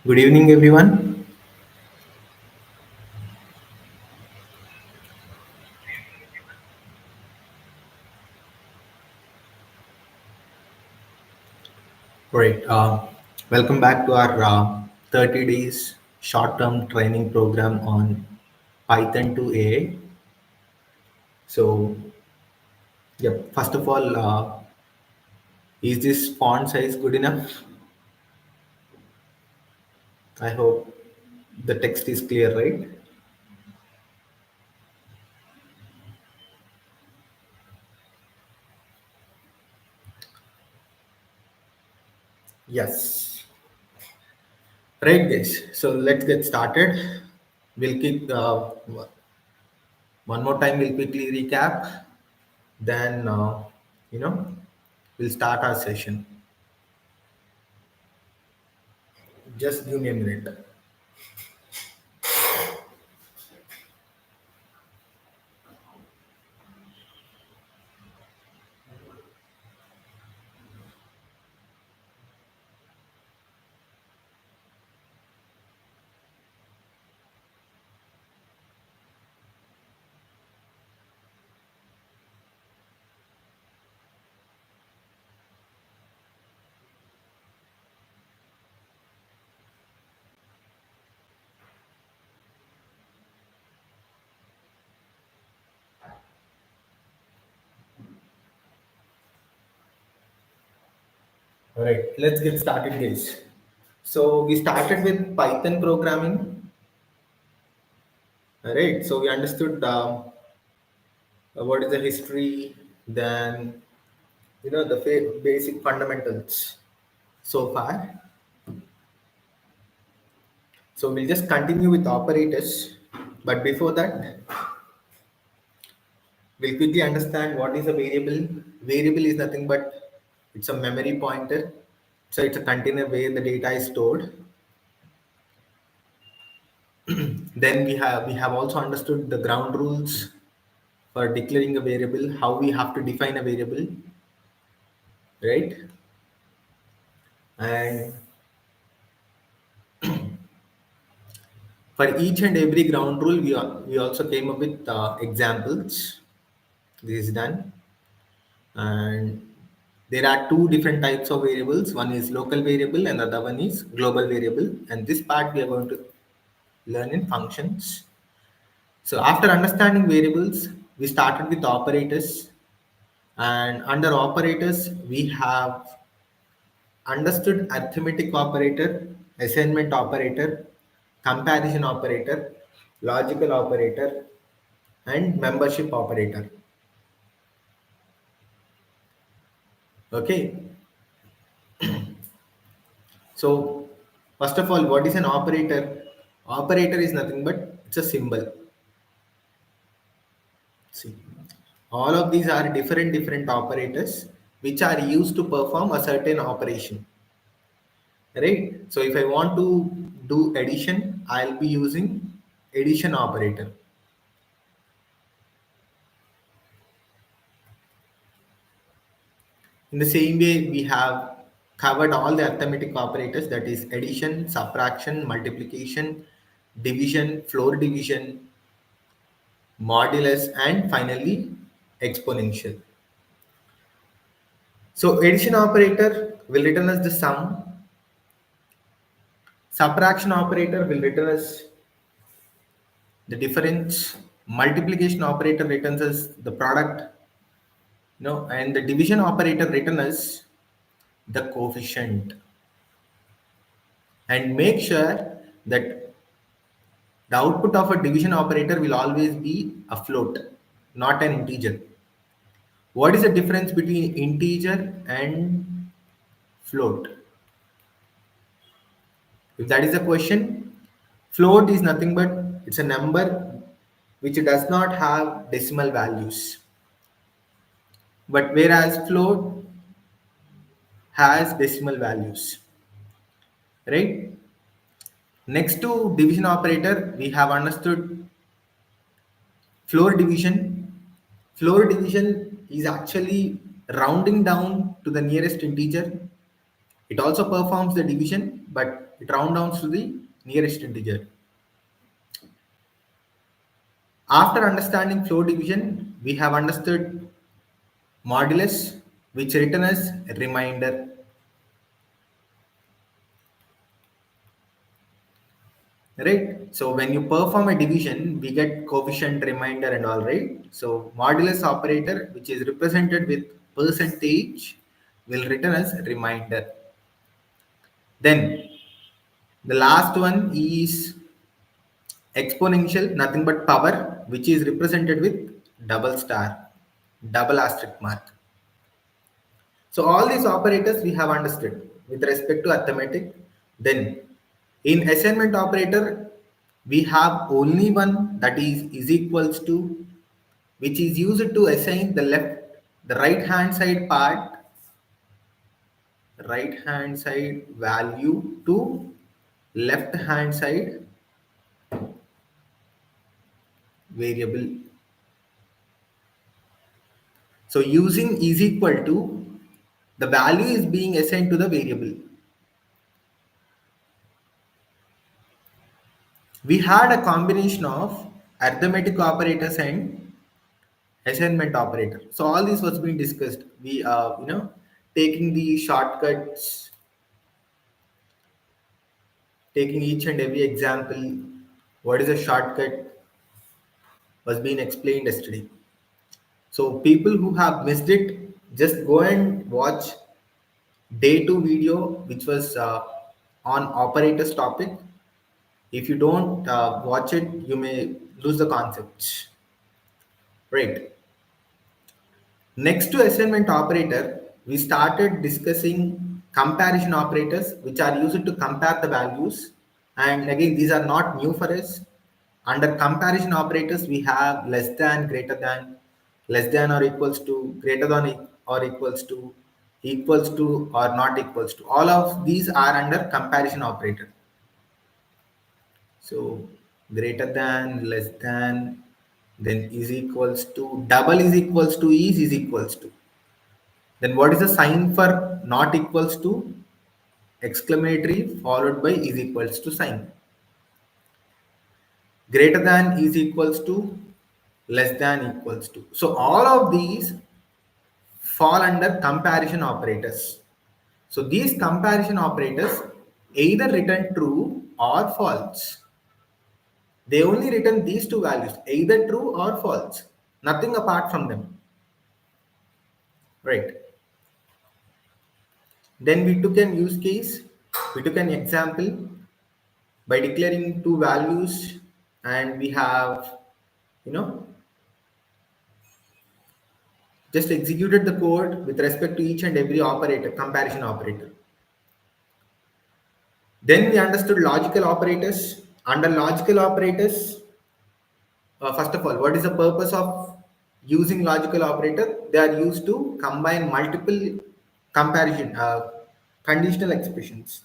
Good evening, everyone. Right. Welcome back to our 30 days short term training program on Python to AI. So, yep, first of all, is this font size good enough? I hope the text is clear, right? Yes. Right, guys. So, let's get started. We'll kick one more time, we'll quickly recap. Then, you know, we'll start our session. Just give me a minute. All right, let's get started, guys. So we started with Python programming. All right, so we understood what is the history, then the basic fundamentals so far. So we'll just continue with operators, but before that, we'll quickly understand what is a variable. Variable is nothing but it's a memory pointer. So it's a container where the data is stored. Then we have also understood the ground rules for declaring a variable, how we have to define a variable, right? And for each and every ground rule, we also came up with examples. This is done. And there are two different types of variables. One is local variable and the other one is global variable. And this part we are going to learn in functions. So after understanding variables, we started with operators. And under operators, we have understood arithmetic operator, assignment operator, comparison operator, logical operator, and membership operator. Okay, so first of all, what is an operator? Operator is nothing but it's a symbol. See, all of these are different operators which are used to perform a certain operation. Right? So if I want to do addition, I'll be using addition operator. In the same way, we have covered all the arithmetic operators, that is addition, subtraction, multiplication, division, floor division, modulus, and finally exponential. So addition operator will return us the sum, subtraction operator will return us the difference, multiplication operator returns us the product, and the division operator returns us the coefficient. And make sure that the output of a division operator will always be a float, not an integer. What is the difference between integer and float? If that is the question, float is nothing but it's a number which does not have decimal values. But whereas float has decimal values, right? Next to division operator, we have understood floor division. Floor division is actually rounding down to the nearest integer. It also performs the division, but it round downs to the nearest integer. After understanding flow division, we have understood modulus, which written as remainder. Right? So when you perform a division, we get coefficient, remainder, and all, right? So modulus operator, which is represented with percentage, will return as remainder. Then the last one is exponential, nothing but power, which is represented with double star, double asterisk mark. So all these operators we have understood with respect to arithmetic. Then in assignment operator, we have only one, that is equals to, which is used to assign the right hand side part, right hand side value to left hand side variable. So using is equal to, the value is being assigned to the variable. We had a combination of arithmetic operators and assignment operator. So all this was being discussed. We taking the shortcuts, taking each and every example. What is a shortcut was being explained yesterday. So people who have missed it, just go and watch day two video, which was on operators topic. If you don't watch it, you may lose the concepts. Right. Next to assignment operator, we started discussing comparison operators, which are used to compare the values. And again, these are not new for us. Under comparison operators, we have less than, greater than, less than or equals to, greater than or equals to or not equals to. All of these are under comparison operator. So greater than, less than, then is equals to, double is equals to, is equals to. Then what is the sign for not equals to? Exclamatory followed by is equals to sign. Greater than is equals to, less than equals to. So all of these fall under comparison operators. So these comparison operators either return true or false. They only return these two values, either true or false, nothing apart from them. Right. Then we took an use case, we took an example by declaring two values, and we have, you know, just executed the code with respect to each and every operator, comparison operator. Then we understood logical operators. Under logical operators, first of all, what is the purpose of using logical operator? They are used to combine multiple comparison conditional expressions.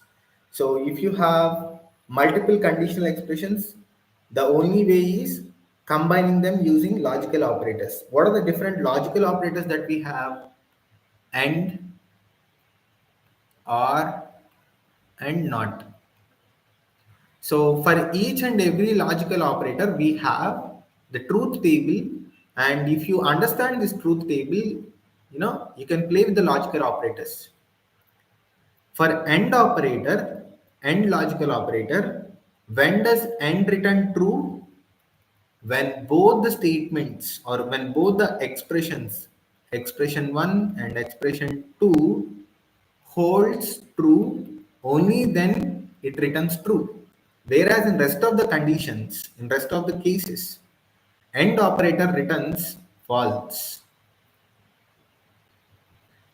So if you have multiple conditional expressions, the only way is combining them using logical operators. What are the different logical operators that we have? And, or, and not. So for each and every logical operator, we have the truth table. And if you understand this truth table, you can play with the logical operators. For AND operator, AND logical operator, when does AND return true? When both the statements, or when both the expressions, expression 1 and expression 2, holds true, only then it returns true. Whereas in rest of the conditions, in rest of the cases, AND operator returns false.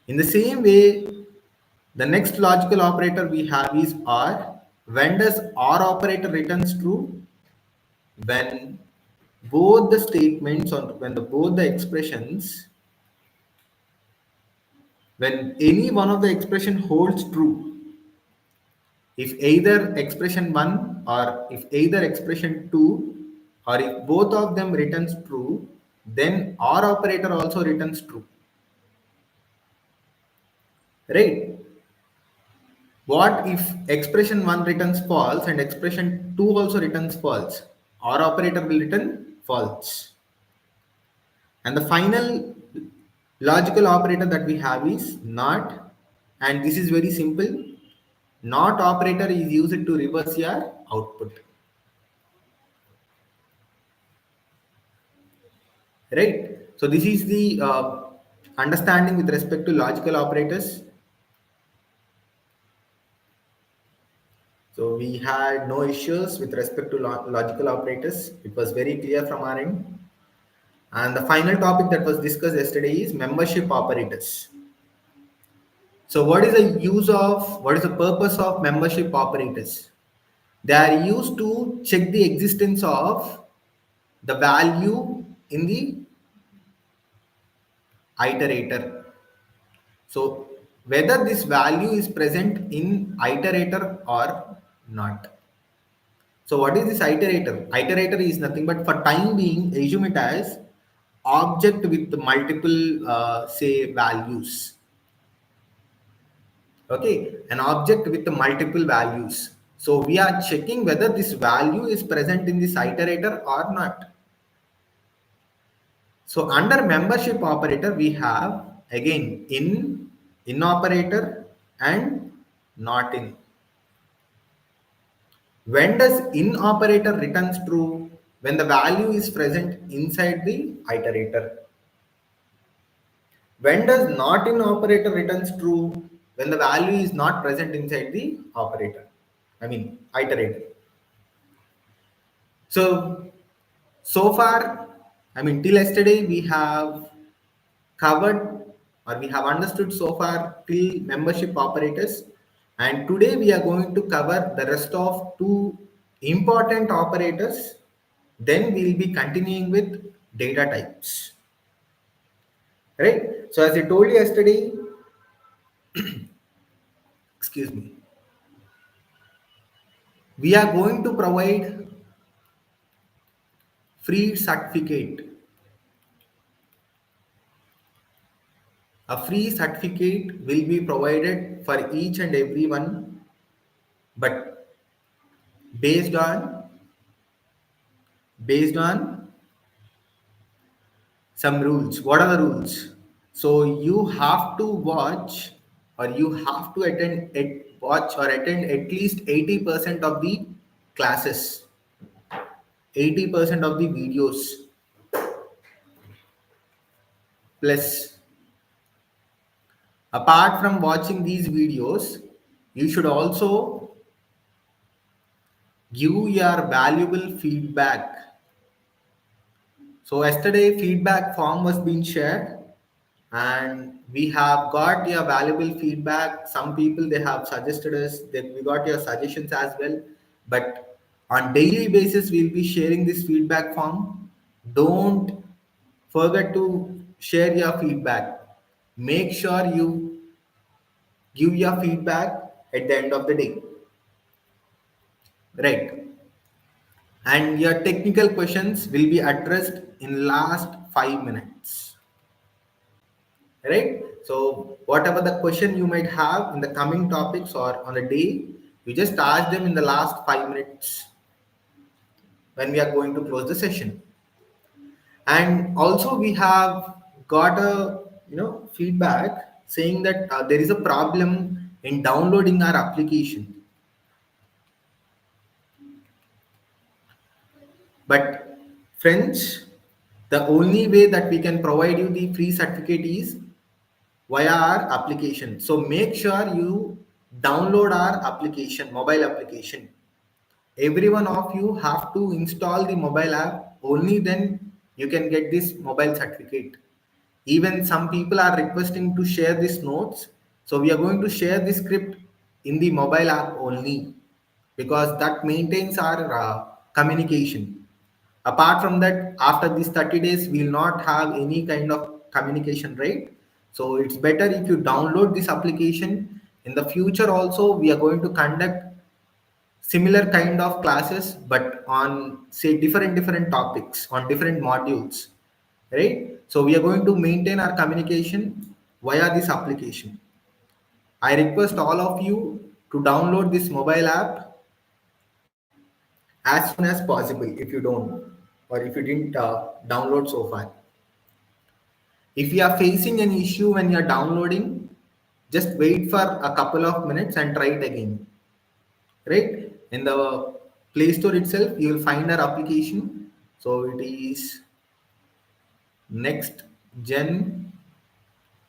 In the same way, the next logical operator we have is OR. When does OR operator returns true? When both the statements, or when both the expressions, when any one of the expression holds true. If either expression 1 or if either expression 2, or if both of them returns true, then OR operator also returns true. Right? What if expression 1 returns false and expression 2 also returns false? Our operator will return false. And the final logical operator that we have is not, and this is very simple. Not operator is used to reverse your output. Right? So this is the understanding with respect to logical operators. So we had no issues with respect to logical operators. It was very clear from our end. And the final topic that was discussed yesterday is membership operators. So what is the purpose of membership operators? They are used to check the existence of the value in the iterator. So whether this value is present in iterator or not. So what is this iterator? Iterator is nothing but for time being, assume it as object with multiple say values. Okay, an object with multiple values. So we are checking whether this value is present in this iterator or not. So under membership operator, we have again in operator and not in. When does in operator returns true? When the value is present inside the iterator. When does not in operator returns true? When the value is not present inside the operator. I mean iterator. So so far, I mean till yesterday we have covered or we have understood so far till membership operators, and today we are going to cover the rest of two important operators. Then we will be continuing with data types, right? So as I told you yesterday, excuse me, we are going to provide free certificate. A free certificate will be provided for each and every one, but based on based on some rules. What are the rules? So you have to watch or you have to watch or attend at least 80% of the classes, 80% of the videos. Plus, apart from watching these videos, you should also give your valuable feedback. So yesterday feedback form was being shared and we have got your valuable feedback. Some people they have suggested us that we got your suggestions as well, but on daily basis we'll be sharing this feedback form. Don't forget to share your feedback. Make sure you give your feedback at the end of the day, right? And your technical questions will be addressed in last 5 minutes, right? So whatever the question you might have in the coming topics or on a day, you just ask them in the last 5 minutes when we are going to close the session. And also we have got a feedback saying that there is a problem in downloading our application. But friends, the only way that we can provide you the free certificate is via our application. So make sure you download our application, mobile application. Every one of you have to install the mobile app. Only then you can get this mobile certificate. Even some people are requesting to share these notes. So we are going to share the script in the mobile app only because that maintains our communication. Apart from that, after these 30 days, we will not have any kind of communication, right? So it's better if you download this application. In the future also, we are going to conduct similar kind of classes, but on say different topics, on different modules, right? So we are going to maintain our communication via this application. I request all of you to download this mobile app as soon as possible if you don't or if you didn't download so far. If you are facing an issue when you are downloading, just wait for a couple of minutes and try it again. Right? In the Play Store itself, you will find our application. So it is Next Gen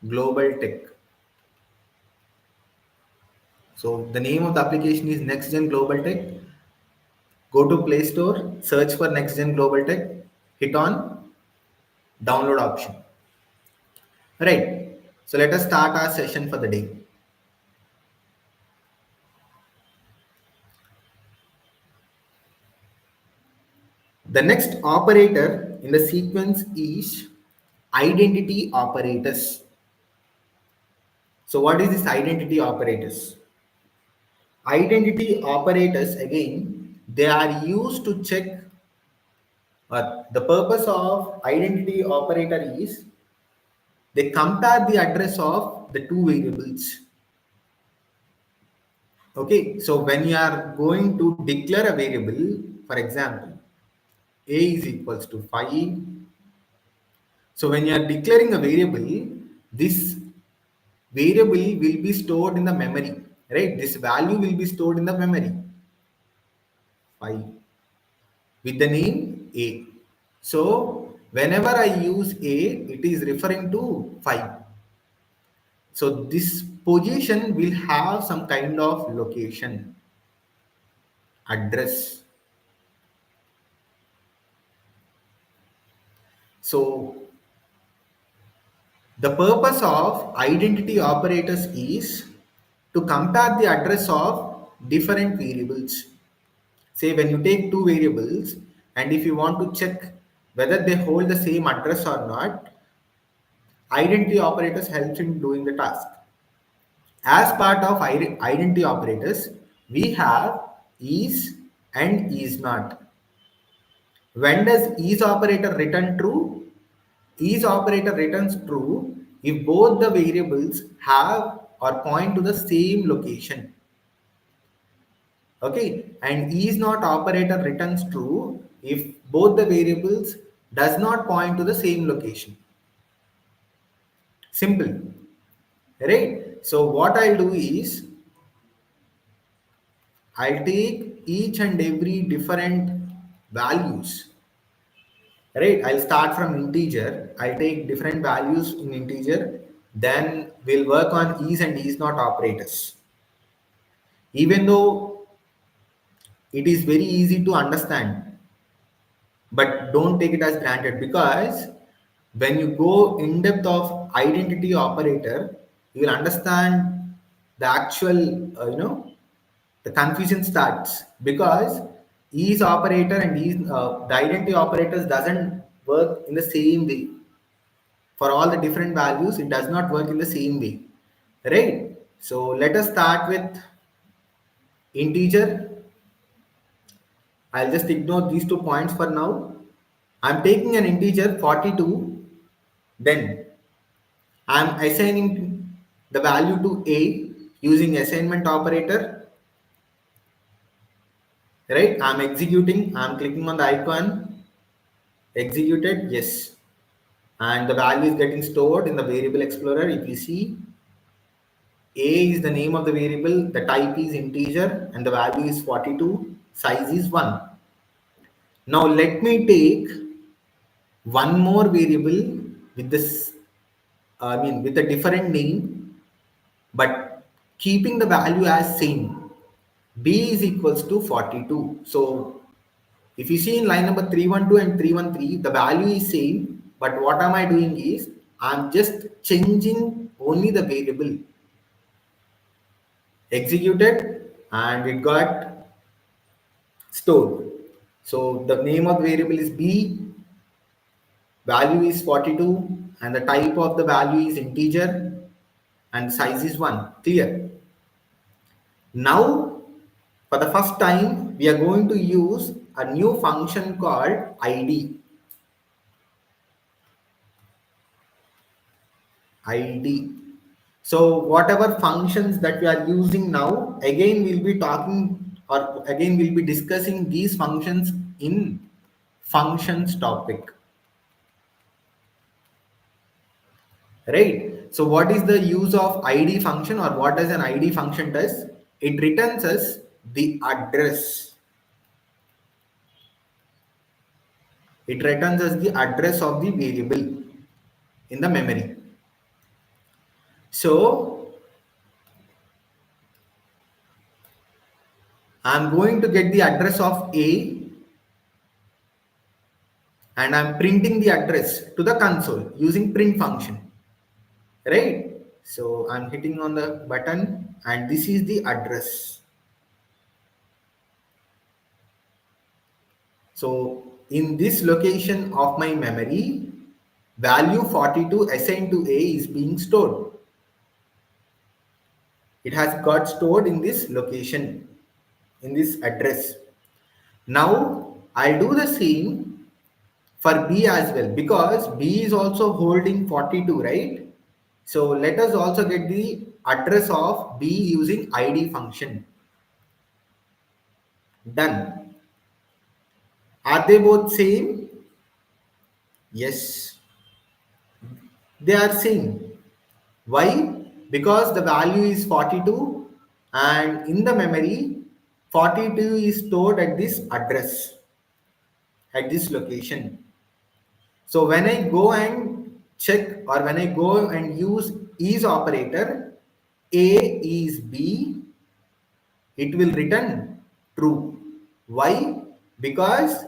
Global Tech. So the name of the application is Next Gen Global Tech. Go to Play Store, search for Next Gen Global Tech, hit on download option. Right. So let us start our session for the day. The next operator in the sequence is identity operators. So what is this identity operators? Identity operators, again, they are used to check, the purpose of identity operator is they compare the address of the two variables. Okay, so when you are going to declare a variable, for example, a is equals to 5. So when you are declaring a variable, this variable will be stored in the memory, right? This value will be stored in the memory, 5, with the name a. So whenever I use a, it is referring to 5. So this position will have some kind of location, address. So the purpose of identity operators is to compare the address of different variables. Say when you take two variables and if you want to check whether they hold the same address or not, identity operators helps in doing the task. As part of identity operators, we have is and is not. When does is operator return true? Is operator returns true if both the variables have or point to the same location. Okay, and is not operator returns true if both the variables does not point to the same location. Simple, right? So what I'll do is I'll take each and every different values, right? I'll start from integer. I'll take different values in integer. Then we'll work on is and is not operators. Even though it is very easy to understand, but don't take it as granted, because when you go in depth of identity operator, you will understand the actual, the confusion starts, because is operator and is the identity operators doesn't work in the same way for all the different values. It does not work in the same way, right? So let us start with integer. I'll just ignore these 2 points for now. I'm taking an integer 42, then I'm assigning the value to a using assignment operator, right? I'm executing, I'm clicking on the icon, executed, yes. And the value is getting stored in the variable explorer. If you see, a is the name of the variable, the type is integer, and the value is 42, size is 1. Now let me take one more variable with this, with a different name, but keeping the value as same. B is equals to 42. So if you see in line number 312 and 313, the value is same, but what am I doing is I'm just changing only the variable. Executed and it got stored. So the name of the variable is B, value is 42, and the type of the value is integer, and size is 1. Clear? Now, for the first time, we are going to use a new function called ID. ID. So whatever functions that we are using now, again we'll be talking, or again we'll be discussing these functions in functions topic, right? So what is the use of id function, or what does an id function does? It returns us the address. It returns us the address of the variable in the memory. So I'm going to get the address of A, and I'm printing the address to the console using print function, right? So I'm hitting on the button, and this is the address. So in this location of my memory, value 42 assigned to A is being stored. It has got stored in this location, in this address. Now I'll do the same for B as well, because B is also holding 42, right? So let us also get the address of B using id function. Done. Are they both same? Yes, they are same. Why? Because the value is 42, and in the memory 42 is stored at this address, at this location. So when I go and check, or when I go and use is operator, A is B, it will return true. Why? Because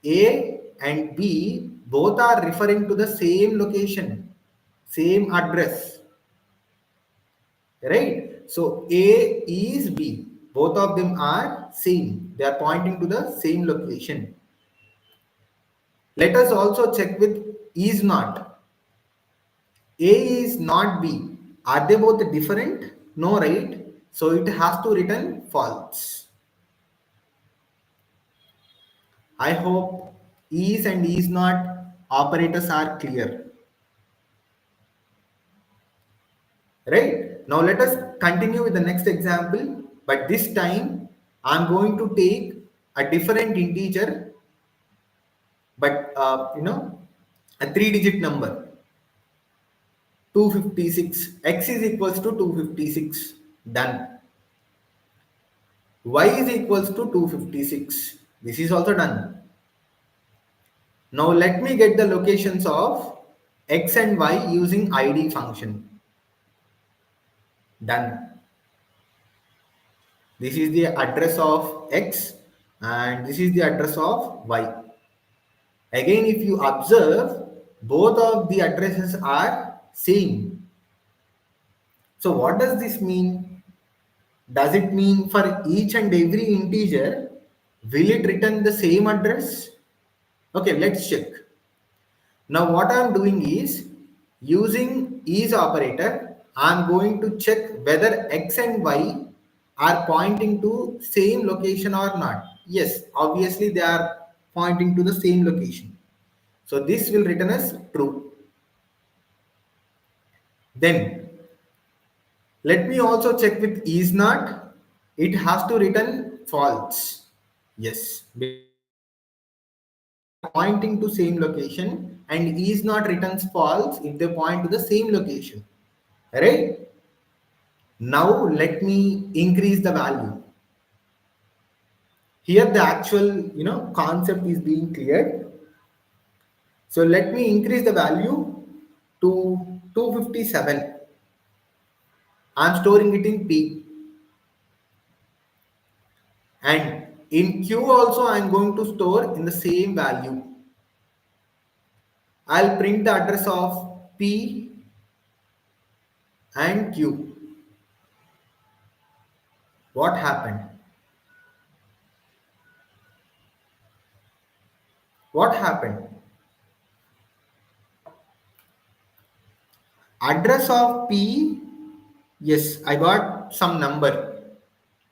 A and B both are referring to the same location, same address, right? So A is B, both of them are same, they are pointing to the same location. Let us also check with is not. A is not B. Are they both different? No, right? So it has to return false. I hope is and is not operators are clear. Right? Now let us continue with the next example. But this time I'm going to take a different integer, but a three-digit number, 256. X is equals to 256. Done. Y is equals to 256. This is also done. Now let me get the locations of x and y using id function. Done. This is the address of x, and this is the address of y. Again, if you observe, both of the addresses are same. So what does this mean? Does it mean for each and every integer, will it return the same address? Okay, let's check. Now what I'm doing is, using is operator, I'm going to check whether x and y are pointing to same location or not. Yes, obviously they are pointing to the same location. So this will return as true. Then let me also check with is not. It has to return false. Yes, because they are pointing to same location, and is not returns false if they point to the same location. Right? Now let me increase the value. Here the actual concept is being cleared. So let me increase the value to 257. I'm storing it in P. And in Q also I'm going to store in the same value. I'll print the address of P and Q. What happened? What happened? Address of P, yes, I got some number.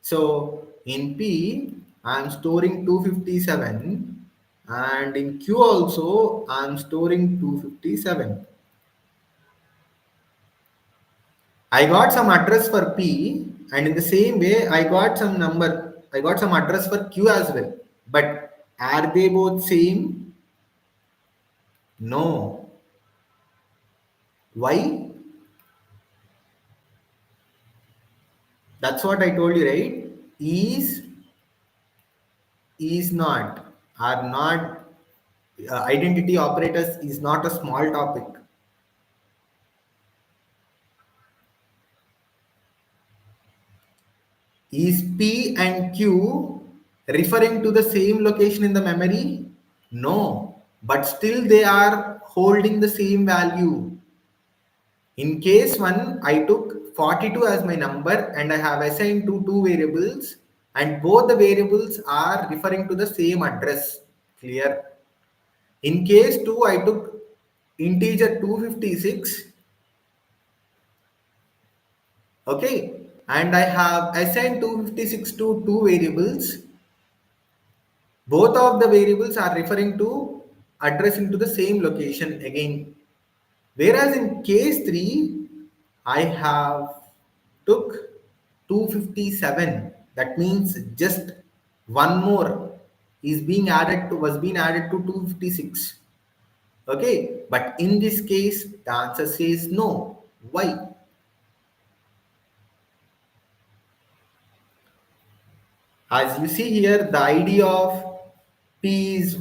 So in P, I'm storing 257, and in Q also I'm storing 257. I got some address for P, and in the same way I got some address for Q as well. But are they both same? No. Why? That's what I told you, right? Is not, are not, identity operators is not a small topic. Is P and Q referring to the same location in the memory? No, but still they are holding the same value. In case 1, I took 42 as my number and I have assigned to two variables, and both the variables are referring to the same address. Clear? In case 2, I took integer 256, okay, and I have assigned 256 to two variables. Both of the variables are referring to addressing to the same location again. Whereas in case 3, I have took 257. That means just one more is being added to was being added to 256. Okay, but in this case, the answer says no. Why? As you see here, the ID of P is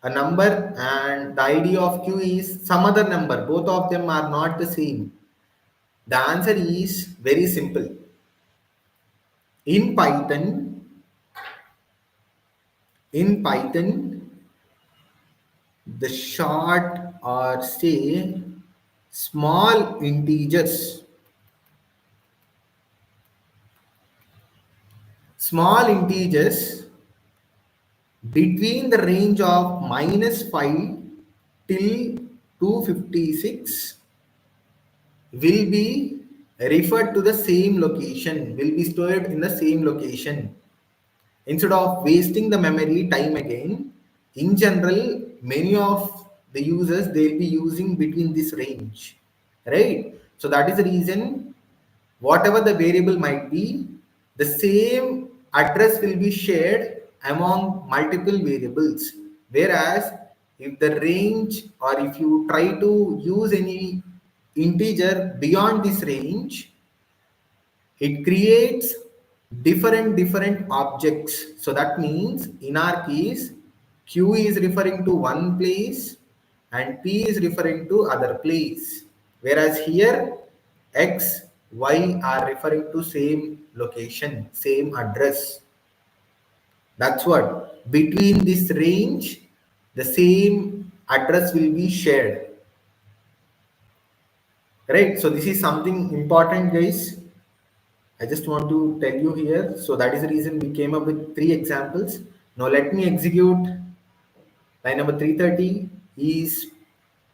a number and the ID of Q is some other number. Both of them are not the same. The answer is very simple. In Python, in Python, the short or say small integers, small integers between the range of -5 till 256 will be referred to the same location, will be stored in the same location. Instead of wasting the memory time again, in general, many of the users they'll be using between this range, right? So that is the reason whatever the variable might be, the same address will be shared among multiple variables. Whereas if the range or if you try to use any integer beyond this range, it creates different objects. So that means in our case, Q is referring to one place and P is referring to other place. Whereas here X, Y are referring to same location, same address. That's what between this range the same address will be shared, right? So this is something important, guys. I just want to tell you here. So that is the reason we came up with three examples. Now let me execute line number 330 is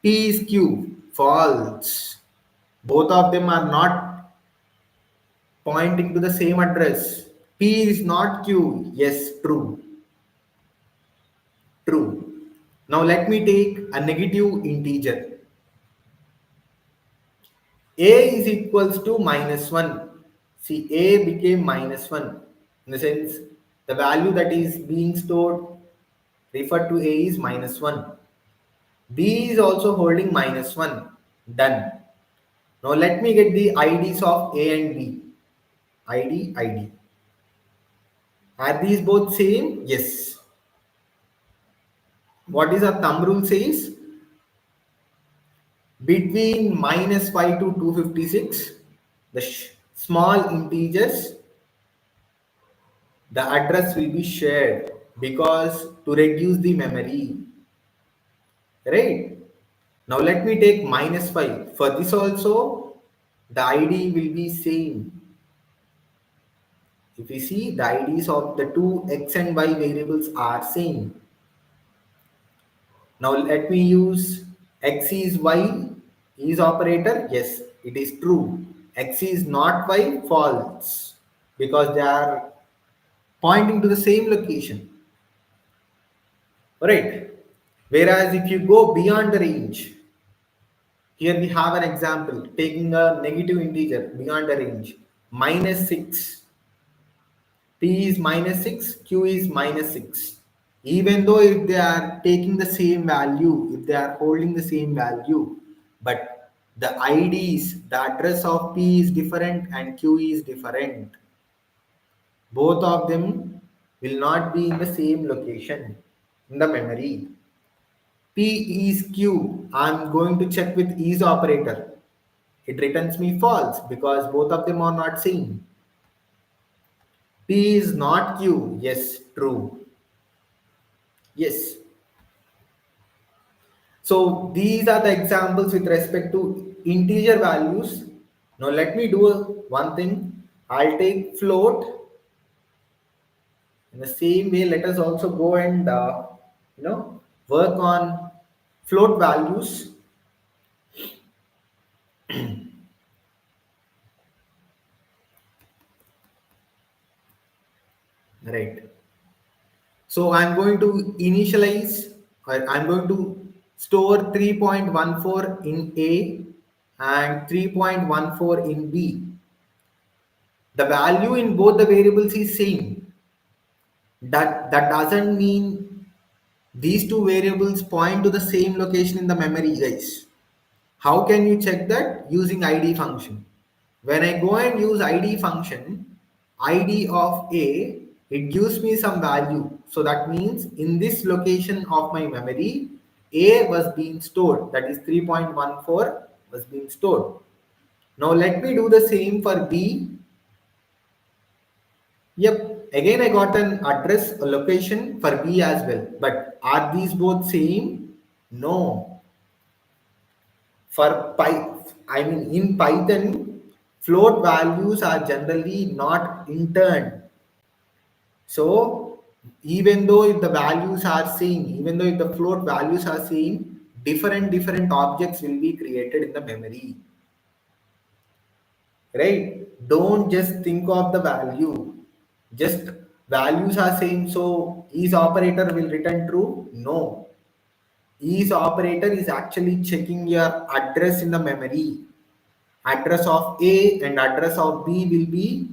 P is Q, false. Both of them are not pointing to the same address. P is not Q. Yes, true. True. Now let me take a negative integer. A is equals to -1. See, A became -1. In the sense, the value that is being stored referred to A is -1. B is also holding -1. Done. Now let me get the IDs of A and B. ID, ID. Are these both same? Yes. What is our thumb rule says? Between -5 to 256, the small integers, the address will be shared because to reduce the memory, right? Now let me take -5. For this also, the ID will be same. If you see, the IDs of the two X and Y variables are same. Now let me use X is Y is operator. Yes, it is true. X is not Y, false, because they are pointing to the same location. Right. Whereas if you go beyond the range, Here we have an example taking a negative integer beyond a range minus 6. P is minus 6, Q is minus 6. Even though if they are taking the same value, if they are holding the same value, but the IDs, the address of P is different and Q is different. Both of them will not be in the same location in the memory. P is Q. I'm going to check with is operator. It returns me false because both of them are not same. P is not Q. Yes, true. Yes. So these are the examples with respect to integer values. Now let me do one thing. I'll take float. In the same way, let us also go and work on float values. Right. So I'm going to initialize, or I'm going to store 3.14 in A and 3.14 in B. The value in both the variables is same. That doesn't mean these two variables point to the same location in the memory, guys. How can you check that? Using id function. When I go and use id function, id of A, it gives me some value. So that means in this location of my memory, A was being stored. That is 3.14 was being stored. Now let me do the same for B. Yep, again I got an address, a location for B as well. But are these both same? No. For in Python, float values are generally not interned. So even though if the values are same, even though if the float values are same, different objects will be created in the memory. Right? Don't just think of the value. Just values are same, so is operator will return true? No. Is operator is actually checking your address in the memory. Address of A and address of B will be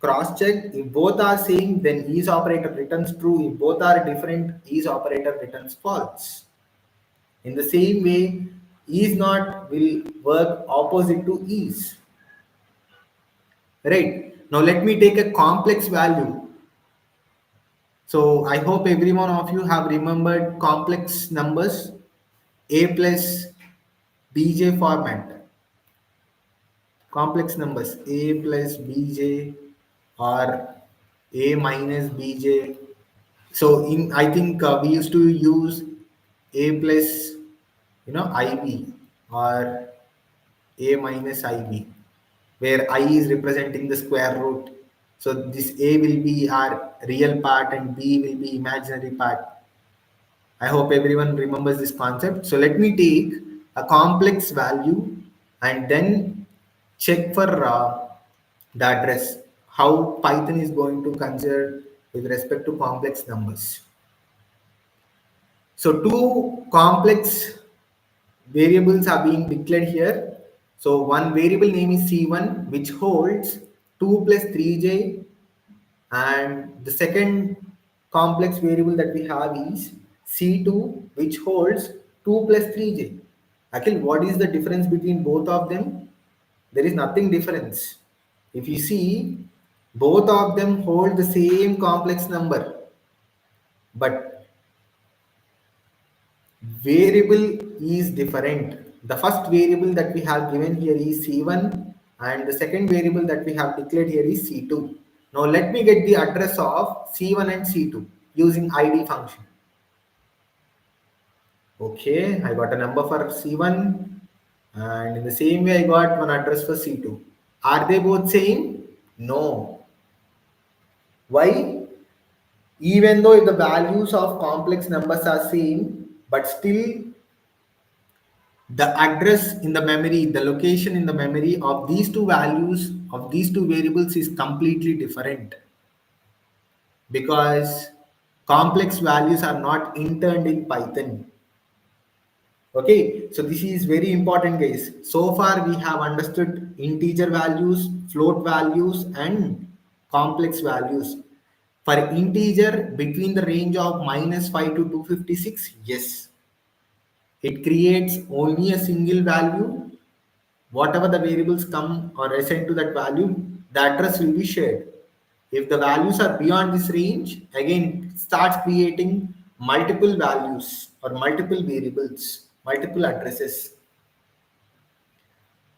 cross-checked. If both are same, then is operator returns true. If both are different, is operator returns false. In the same way, is not will work opposite to is. Right. Now let me take a complex value. So I hope every one of you have remembered complex numbers, A plus BJ format. Complex numbers, A plus BJ or A minus BJ. So in I think we used to use A plus IB or A minus IB, where I is representing the square root. So this A will be our real part and B will be imaginary part. I hope everyone remembers this concept. So let me take a complex value and then check for the address, how Python is going to consider with respect to complex numbers. So two complex variables are being declared here. So one variable name is C1, which holds 2 plus 3j, and the second complex variable that we have is C2, which holds 2 plus 3j. Akhil, what is the difference between both of them? There is nothing difference. If you see, both of them hold the same complex number, but variable is different. The first variable that we have given here is C1 and the second variable that we have declared here is C2. Now let me get the address of C1 and C2 using id function. Okay, I got a number for C1 and in the same way I got one address for C2. Are they both same? No. Why? Even though if the values of complex numbers are same, but still the address in the memory, the location in the memory of these two values, of these two variables is completely different because complex values are not interned in Python. Okay, so this is very important, guys. So far, we have understood integer values, float values, and complex values. For integer, between the range of -5 to 256, yes, it creates only a single value. Whatever the variables come or assigned to that value, the address will be shared. If the values are beyond this range, again, it starts creating multiple values or multiple variables, multiple addresses,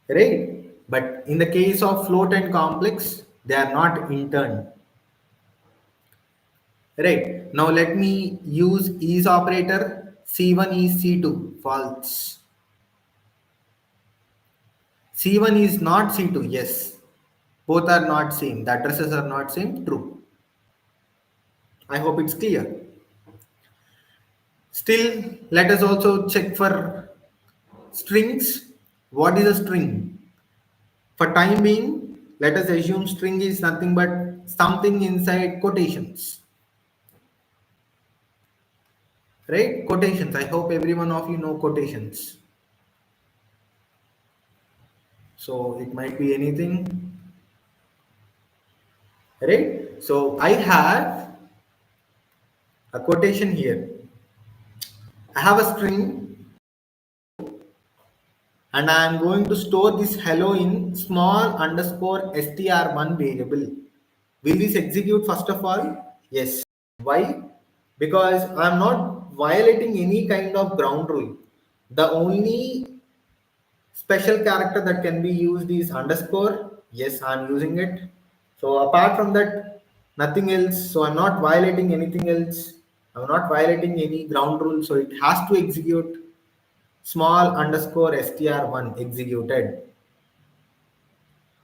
right? But in the case of float and complex, they are not interned, right? Now let me use is operator. C1 is C2, false. C1 is not C2, yes. Both are not same. The addresses are not same, true. I hope it's clear. Still, let us also check for strings. What is a string? For time being, let us assume string is nothing but something inside quotations. Right? Quotations. I hope every one of you know quotations. So it might be anything. Right? So I have a quotation here. I have a string and I am going to store this hello in small underscore str1 variable. Will this execute first of all? Yes. Why? Because I'm not violating any kind of ground rule. The only special character that can be used is underscore. Yes, I'm using it. So apart from that, nothing else. So I'm not violating anything else. I'm not violating any ground rule. So it has to execute small underscore str1 executed.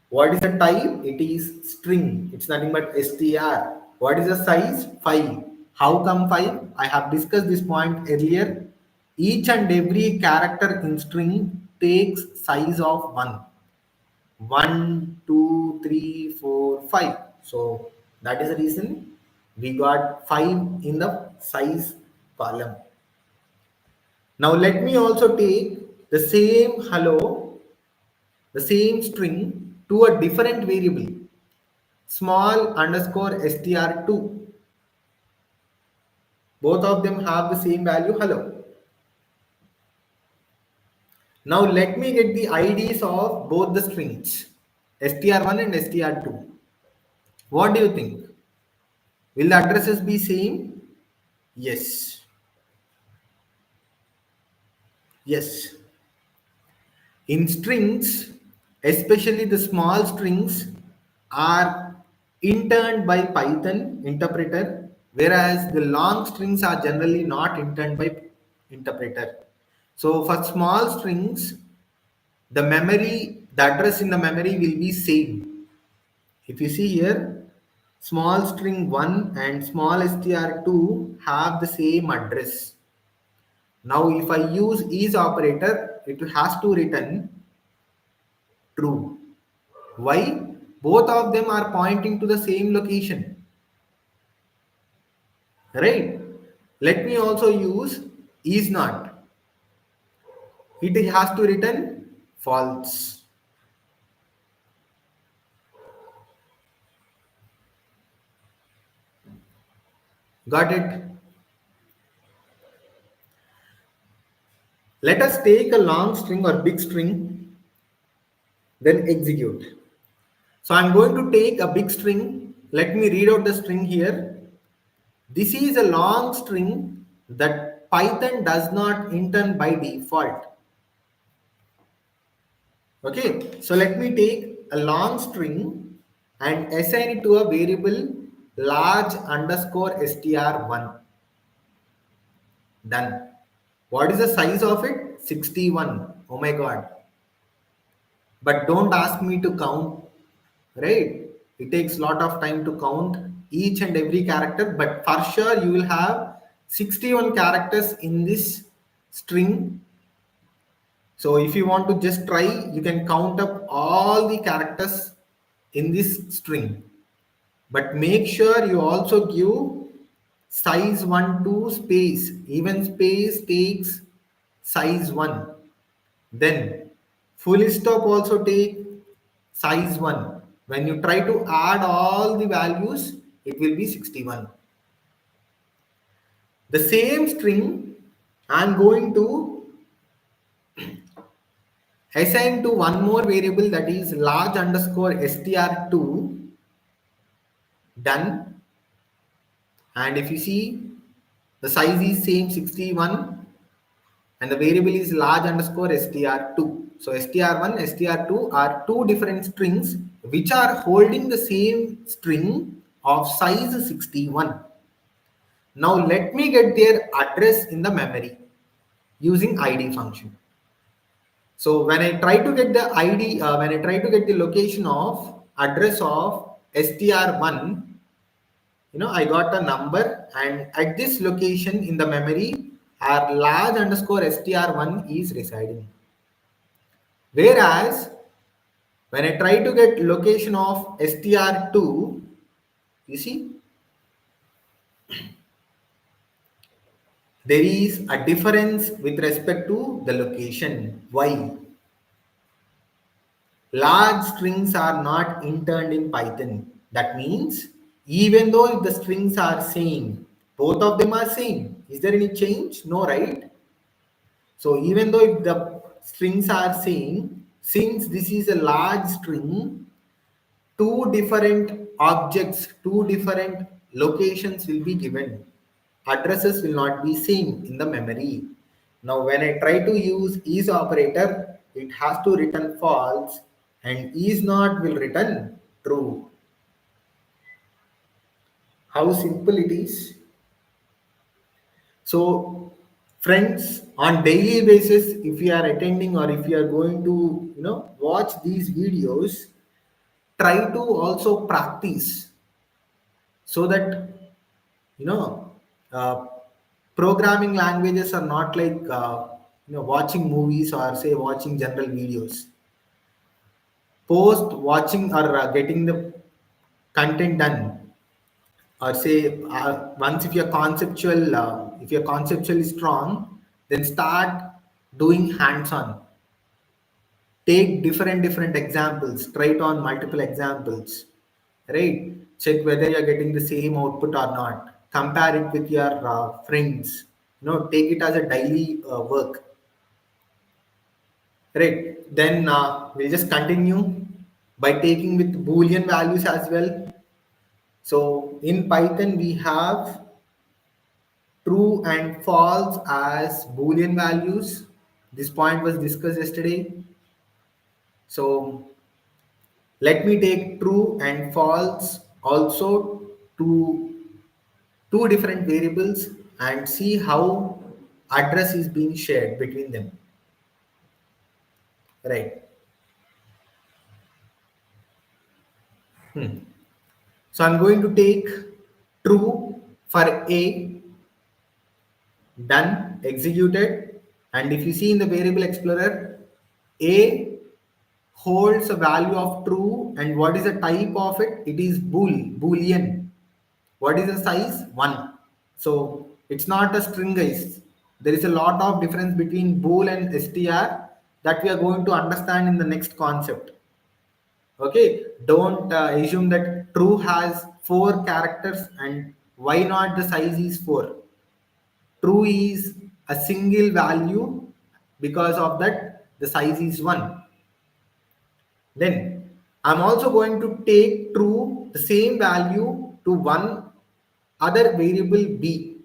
What is the type? It is string. It's nothing but str. What is the size? 5. How come 5? I have discussed this point earlier. Each and every character in string takes size of 1. 1, 2, 3, 4, 5. So that is the reason we got 5 in the size column. Now let me also take the same hello, the same string to a different variable, small underscore str2. Both of them have the same value hello. Now let me get the IDs of both the strings str1 and str2. What do you think? Will the addresses be same? Yes. Yes. In strings, especially the small strings, are interned by Python interpreter, whereas the long strings are generally not interned by interpreter. So for small strings, the address in the memory will be same. If you see here, small string 1 and small str2 have the same address. Now if I use is operator, it has to return true. Why? Both of them are pointing to the same location, right? Let me also use is not. It has to return false. Got it? Let us take a long string or big string, then execute. So I'm going to take a big string. Let me read out the string here. This is a long string that Python does not intern by default. Okay, so let me take a long string and assign it to a variable large underscore str1. Done. What is the size of it? 61. Oh my god. But don't ask me to count, right? It takes a lot of time to count each and every character, but for sure you will have 61 characters in this string. So if you want to just try, you can count up all the characters in this string. But make sure you also give size 1 to space. Even space takes size 1. Then full stop also take size 1. When you try to add all the values, it will be 61. The same string I'm going to assign to one more variable, that is large underscore str2. Done. And if you see, the size is same 61 and the variable is large underscore str2. So str1, str2 are two different strings which are holding the same string of size 61. Now let me get their address in the memory using id function. So when I try to get the id, when I try to get the location of address of str1, I got a number, and at this location in the memory, our large underscore str1 is residing. Whereas when I try to get location of str2, you see, there is a difference with respect to the location. Why? Large strings are not interned in Python. That means even though if the strings are same, both of them are same. Is there any change? No, right? So even though if the strings are same, since this is a large string, two different objects, two different locations will be given. Addresses will not be same in the memory. Now when I try to use is operator, it has to return false and is not will return true. How simple it is. So friends, on daily basis, if you are attending or if you are going to watch these videos, try to also practice so that you know uh, programming languages are not like watching movies or say watching general videos. Post watching or getting the content done, or say once if your conceptually strong, then start doing hands on. Take different examples, try it on multiple examples, right? Check whether you're getting the same output or not, compare it with your friends, take it as a daily work, right? Then we'll just continue by taking with boolean values as well. So in Python we have true and false as boolean values. This point was discussed yesterday. So let me take true and false also to two different variables and see how address is being shared between them. Right. So I'm going to take true for A, done, executed. And if you see in the variable explorer, A holds a value of true, and what is the type of it? It is boolean. What is the size? 1. So it's not a string, guys. There is a lot of difference between bool and str that we are going to understand in the next concept. Okay, don't assume that true has 4 characters and why not the size is 4. True is a single value, because of that the size is 1. Then I'm also going to take true the same value to one other variable b.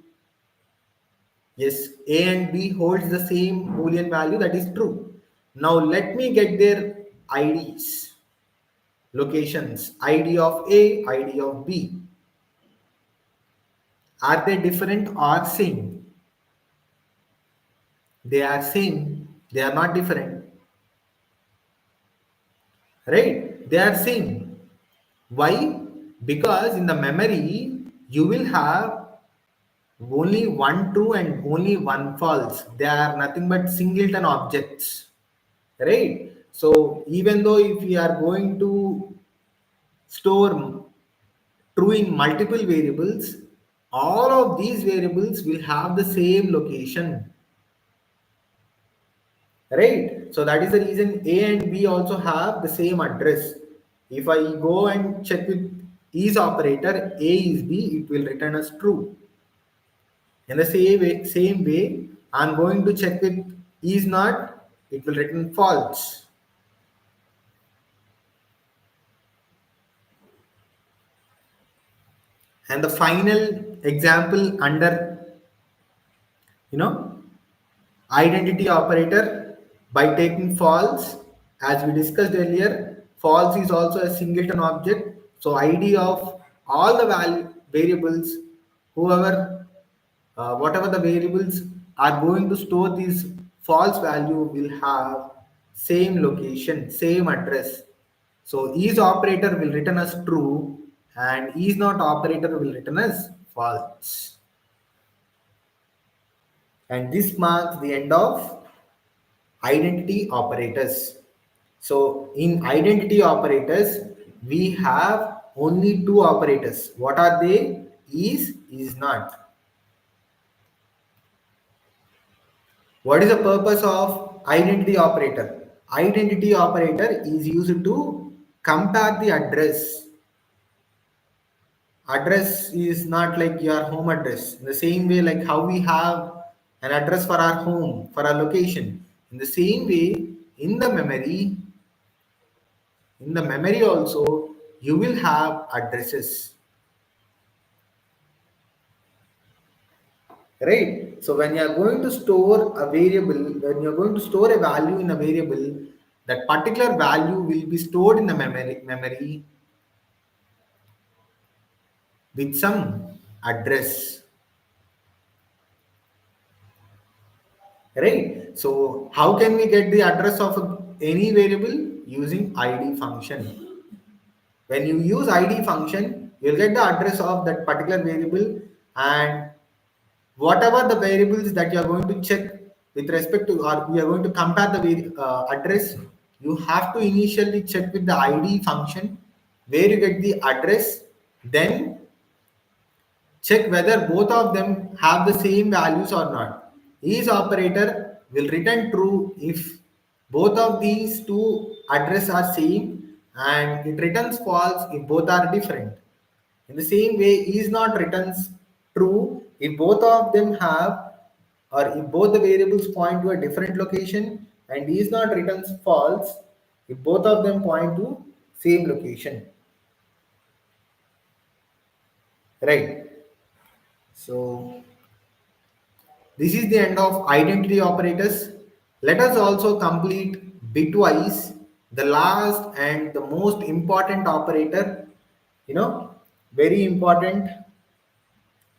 Yes, a and b holds the same boolean value, that is true. Now let me get their IDs, locations, ID of a, ID of b. Are they different or same? They are same. They are not different. Right? They are same. Why? Because in the memory you will have only one true and only one false. They are nothing but singleton objects, right? So even though if we are going to store true in multiple variables, all of these variables will have the same location. right? So that is the reason A and B also have the same address. If I go and check with is operator A is B, it will return us true. In the same way, I'm going to check with is not, it will return false. And the final example under, you know, identity operator by taking false, as we discussed earlier, false is also a singleton object. So id of all the value variables, whoever whatever the variables are going to store this false value will have same location, same address. So is operator will return as true and is not operator will return as false. And this marks the end of identity operators. So in identity operators, we have only two operators. What are they? Is not. What is the purpose of identity operator? Identity operator is used to compare the address. Address is not like your home address. In the same way, like how we have an address for our home, for our location. In the same way, in the memory, in the memory also, you will have addresses, right? So when you are going to store a variable, when you are going to store a value in a variable, that particular value will be stored in the memory with some address, right? So how can we get the address of any variable? Using id function. When you use id function, you'll get the address of that particular variable, and whatever the variables that you are going to check with respect to, or we are going to compare the address, you have to initially check with the id function where you get the address, then check whether both of them have the same values or not. Each operator will return true if both of these two address are same, and it returns false if both are different. In the same way, is not returns true if both of them have, or if both the variables point to a different location, and is not returns false if both of them point to same location. Right. So this is the end of identity operators. Let us also complete bitwise, the last and the most important operator. You know, very important,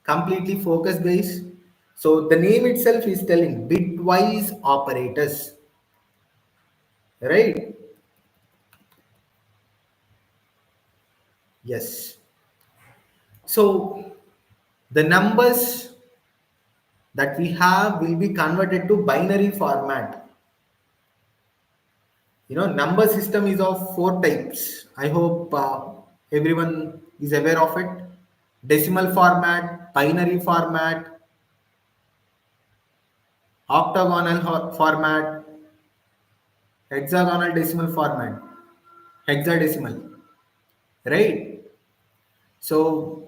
completely focus based. So the name itself is telling bitwise operators, right? Yes. So the numbers that we have will be converted to binary format. Number system is of four types. I hope everyone is aware of it. Decimal format, binary format, octagonal format, hexagonal decimal format, hexadecimal, right? So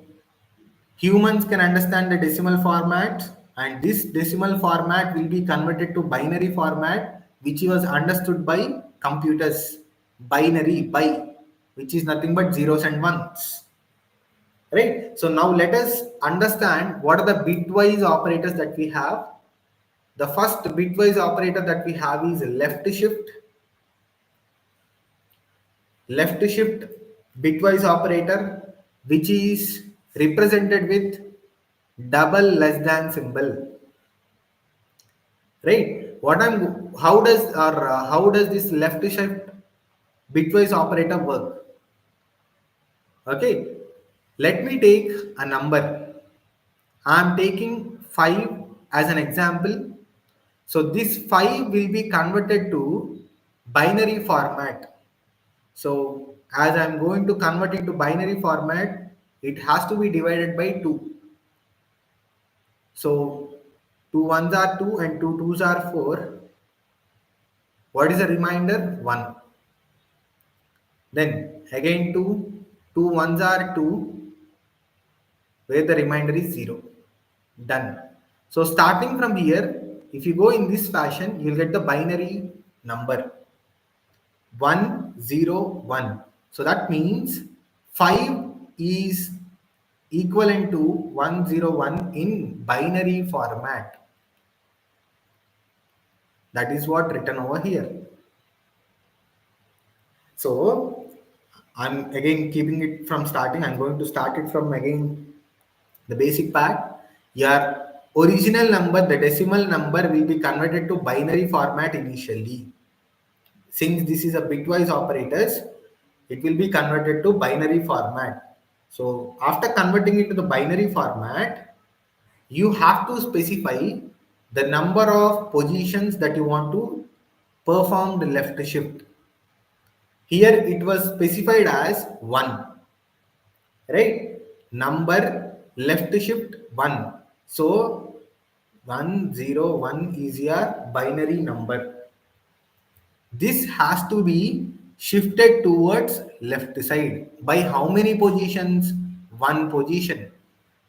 humans can understand the decimal format, and this decimal format will be converted to binary format, which was understood by computers. Binary, which is nothing but zeros and ones, right? So now let us understand what are the bitwise operators that we have. The first bitwise operator that we have is left shift bitwise operator, which is represented with double less than symbol, right? How does this left shift bitwise operator work? Okay, let me take a number. I'm taking 5 as an example. So this 5 will be converted to binary format. So as I'm going to convert it to binary format, it has to be divided by 2. So 2 ones are 2 and 2 twos are 4. What is the remainder? 1. Then again 2. 2 ones are 2, where the remainder is 0. Done. So starting from here, if you go in this fashion, you'll get the binary number 101. So that means 5 is equivalent to 101 in binary format. That is what written over here. So I'm again keeping it from starting. I'm going to start it from again the basic part. Your original number, the decimal number, will be converted to binary format initially. Since this is a bitwise operators, it will be converted to binary format. So after converting it to the binary format, you have to specify the number of positions that you want to perform the left shift. Here it was specified as 1, right? Number left shift 1. So 101 is your binary number. This has to be shifted towards left side. By how many positions? 1 position.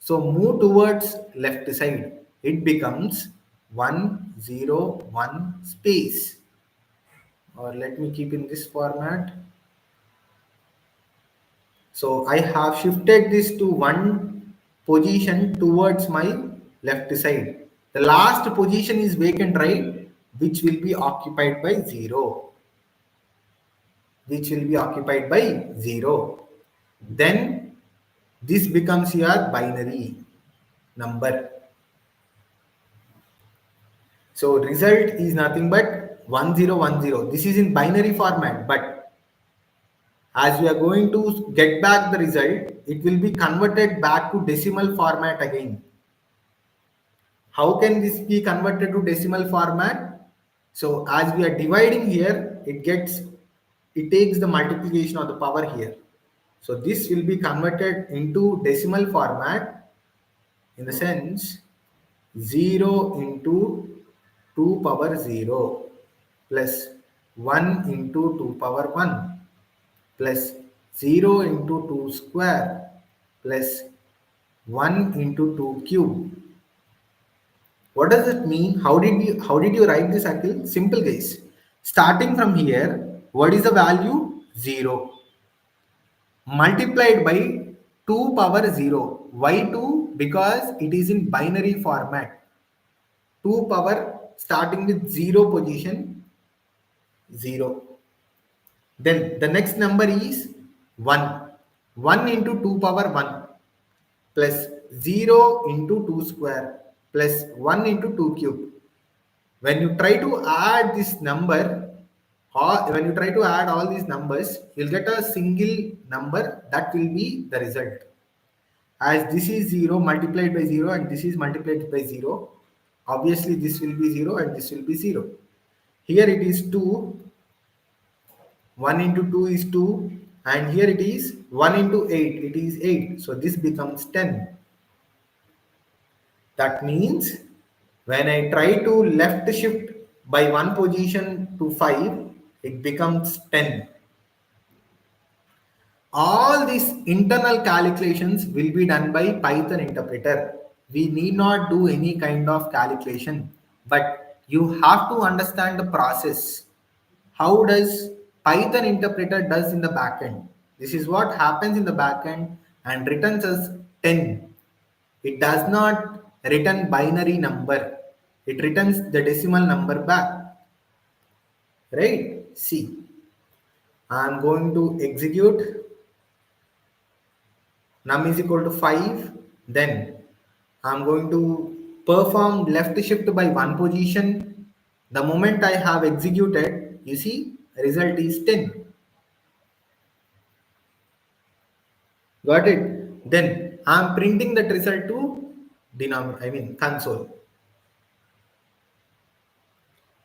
So move towards left side. It becomes 101 space. Or let me keep in this format. So I have shifted this to 1 position towards my left side. The last position is vacant, right? Which will be occupied by 0. Which will be occupied by 0. Then this becomes your binary number. So result is nothing but 1010. This is in binary format, but as we are going to get back the result, it will be converted back to decimal format again. How can this be converted to decimal format? So as we are dividing here, it takes the multiplication of the power here. So this will be converted into decimal format in the sense 0 into 2 power 0 plus 1 into 2 power 1 plus 0 into 2 square plus 1 into 2 cube. What does it mean? How did you write this, Akhil? Simple guys. Starting from here, what is the value? 0 multiplied by 2 power 0. Why 2? Because it is in binary format. 2 power starting with 0 position 0. Then the next number is 1. 1 into 2 power 1 plus 0 into 2 square plus 1 into 2 cube. When you try to add this number, or when you try to add all these numbers, you'll get a single number that will be the result. As this is 0 multiplied by 0 and this is multiplied by 0, obviously this will be 0 and this will be 0. Here it is 2, 1 into 2 is 2, and here it is 1 into 8, it is 8. So this becomes 10. That means when I try to left shift by 1 position to 5, it becomes 10. All these internal calculations will be done by Python interpreter. We need not do any kind of calculation, but you have to understand the process. How does Python interpreter does in the backend? This is what happens in the backend and returns as 10. It does not return binary number. It returns the decimal number back. Right? See, I'm going to execute num is equal to 5. Then I'm going to perform left shift by 1 position. The moment I have executed, you see, result is 10. Got it? Then I'm printing that result to console.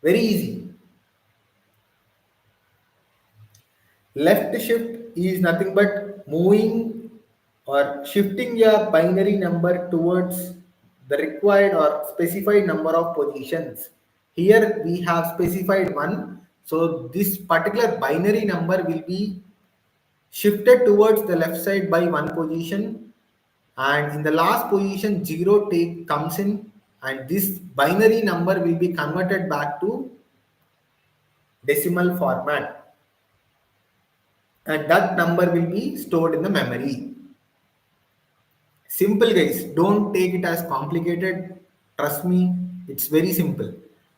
Very easy. Left shift is nothing but moving or shifting your binary number towards the required or specified number of positions. Here we have specified 1, So this particular binary number will be shifted towards the left side by one position, and in the last position 0 take comes in, and this binary number will be converted back to decimal format, and that number will be stored in the memory. Simple guys, don't take it as complicated. Trust me, it's very simple.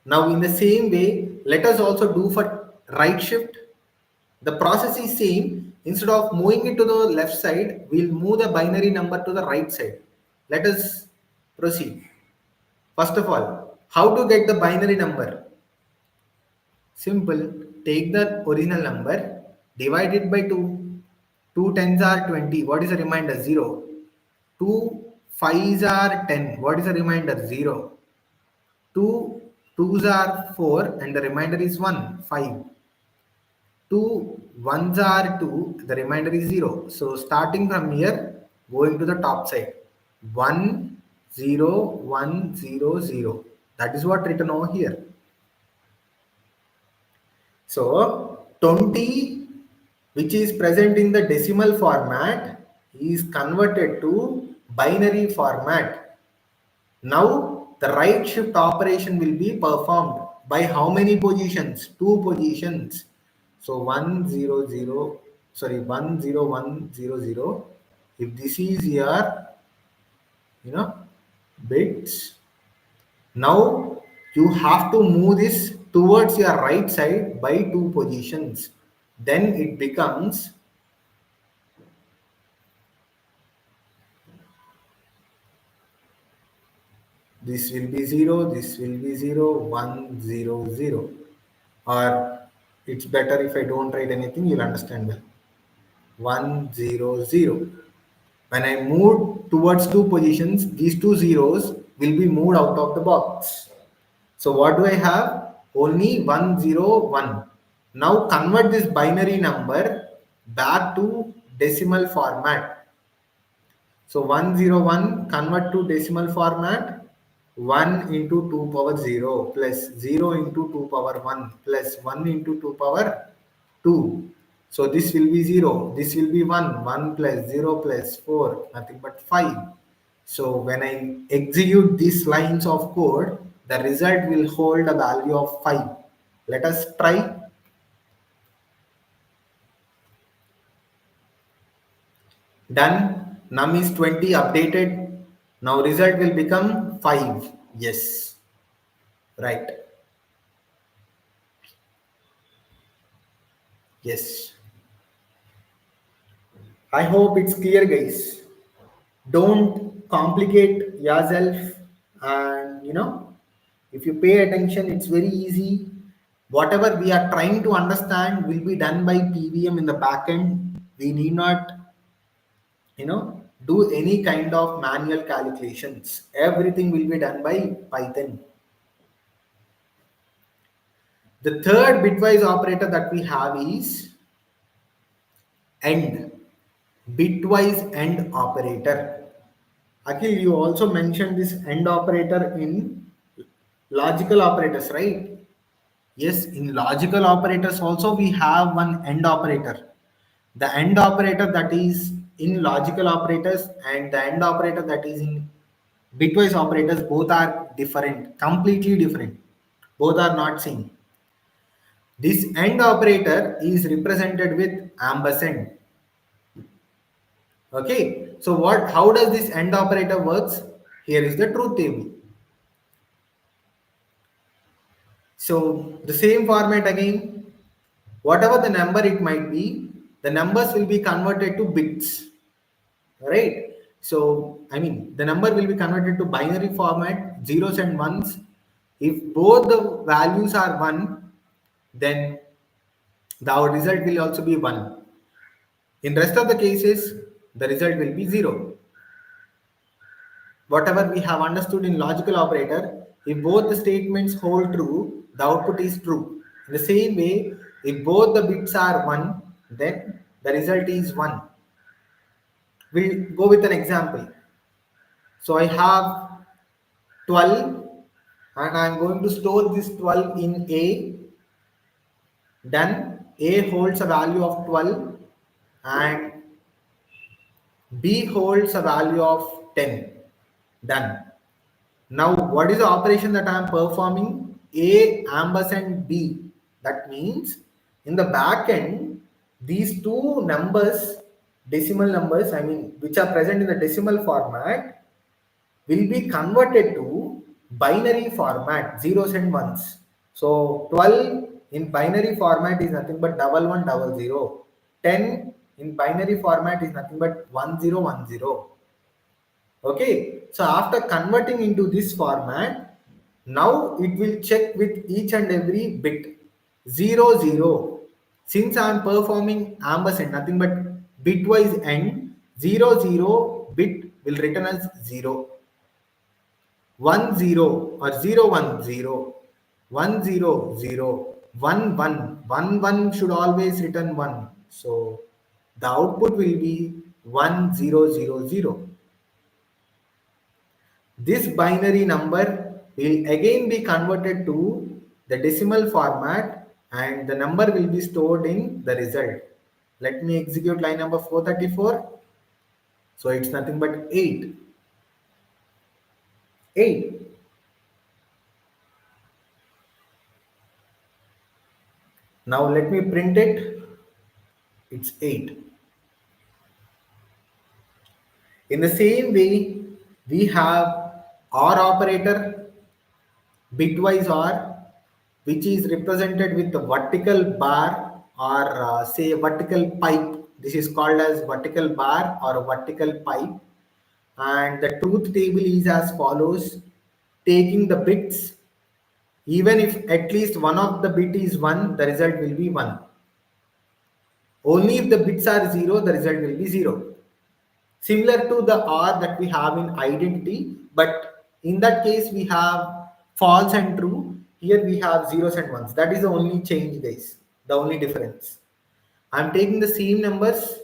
Now in the same way, let us also do for right shift. The process is same. Instead of moving it to the left side, we'll move the binary number to the right side. Let us proceed. First of all, how to get the binary number? Simple. Take the original number, divide it by 2. 2 tens are 20. What is the remainder? 0. 2 fives are 10. What is the remainder? 0. 2 twos are 4 and the remainder is 1. 5. 2 ones are 2. The remainder is 0. So starting from here, going to the top side. 1 0 1 0 0. That is what written over here. So 20, which is present in the decimal format, is converted to binary format. Now the right shift operation will be performed by how many positions? 2 positions. So 1 0 0, sorry, 1 0 1 0 0. If this is your, you know, bits, now you have to move this towards your right side by 2 positions. Then it becomes, this will be 0, this will be 0, 1 0 0. Or it's better if I don't write anything, you'll understand well. 1 0 0. When I move towards 2 positions, these 2 zeros will be moved out of the box. So what do I have? Only 1 0 1. Now convert this binary number back to decimal format. So 101 convert to decimal format. 1 into 2 power 0 plus 0 into 2 power 1 plus 1 into 2 power 2. So this will be 0. This will be 1. 1 plus 0 plus 4. Nothing but 5. So when I execute these lines of code, the result will hold a value of 5. Let us try. Done. Num is 20 updated. Now result will become 5. Yes. Right. Yes. I hope it's clear, guys. Don't complicate yourself, and if you pay attention, it's very easy. Whatever we are trying to understand will be done by PVM in the backend. We need not do any kind of manual calculations. Everything will be done by Python. The third bitwise operator that we have is AND. Bitwise AND operator. Akhil, you also mentioned this AND operator in logical operators, right? Yes, in logical operators also we have one AND operator. The AND operator that is in logical operators and the AND operator that is in bitwise operators, both are different, completely different. Both are not same. This AND operator is represented with ampersand. Okay, so how does this AND operator works? Here is the truth table. So the same format again, whatever the number it might be, the numbers will be converted to bits, right? So I mean the number will be converted to binary format, zeros and ones. If both the values are 1, then the result will also be 1. In rest of the cases, the result will be 0. Whatever we have understood in logical operator, if both the statements hold true, the output is true. In the same way, if both the bits are 1, then the result is 1. We'll go with an example. So I have 12 and I'm going to store this 12 in A. Then A holds a value of 12 and B holds a value of 10. Done. Now, what is the operation that I am performing? A ampersand B. That means in the back end, these two numbers, decimal numbers, I mean, which are present in the decimal format, will be converted to binary format, zeros and ones. So 12 in binary format is nothing but double one double zero. 10 in binary format is nothing but 1010. Okay, so after converting into this format, now it will check with each and every bit 00. Since I am performing ampersand, nothing but bitwise end, 00 bit will return as 0. 10 or 010, 100, 11 should always return 1. So the output will be 1000. This binary number will again be converted to the decimal format and the number will be stored in the result. Let me execute line number 434. So it's nothing but 8. 8. Now let me print it. It's 8. In the same way, we have OR operator, bitwise OR, which is represented with the vertical bar or say vertical pipe. This is called as vertical bar or a vertical pipe. And the truth table is as follows: taking the bits, even if at least one of the bit is 1, the result will be 1. Only if the bits are 0, the result will be 0. Similar to the or that we have in identity, but in that case we have false and true. Here we have zeros and ones. That is the only change, guys. The only difference. I'm taking the same numbers.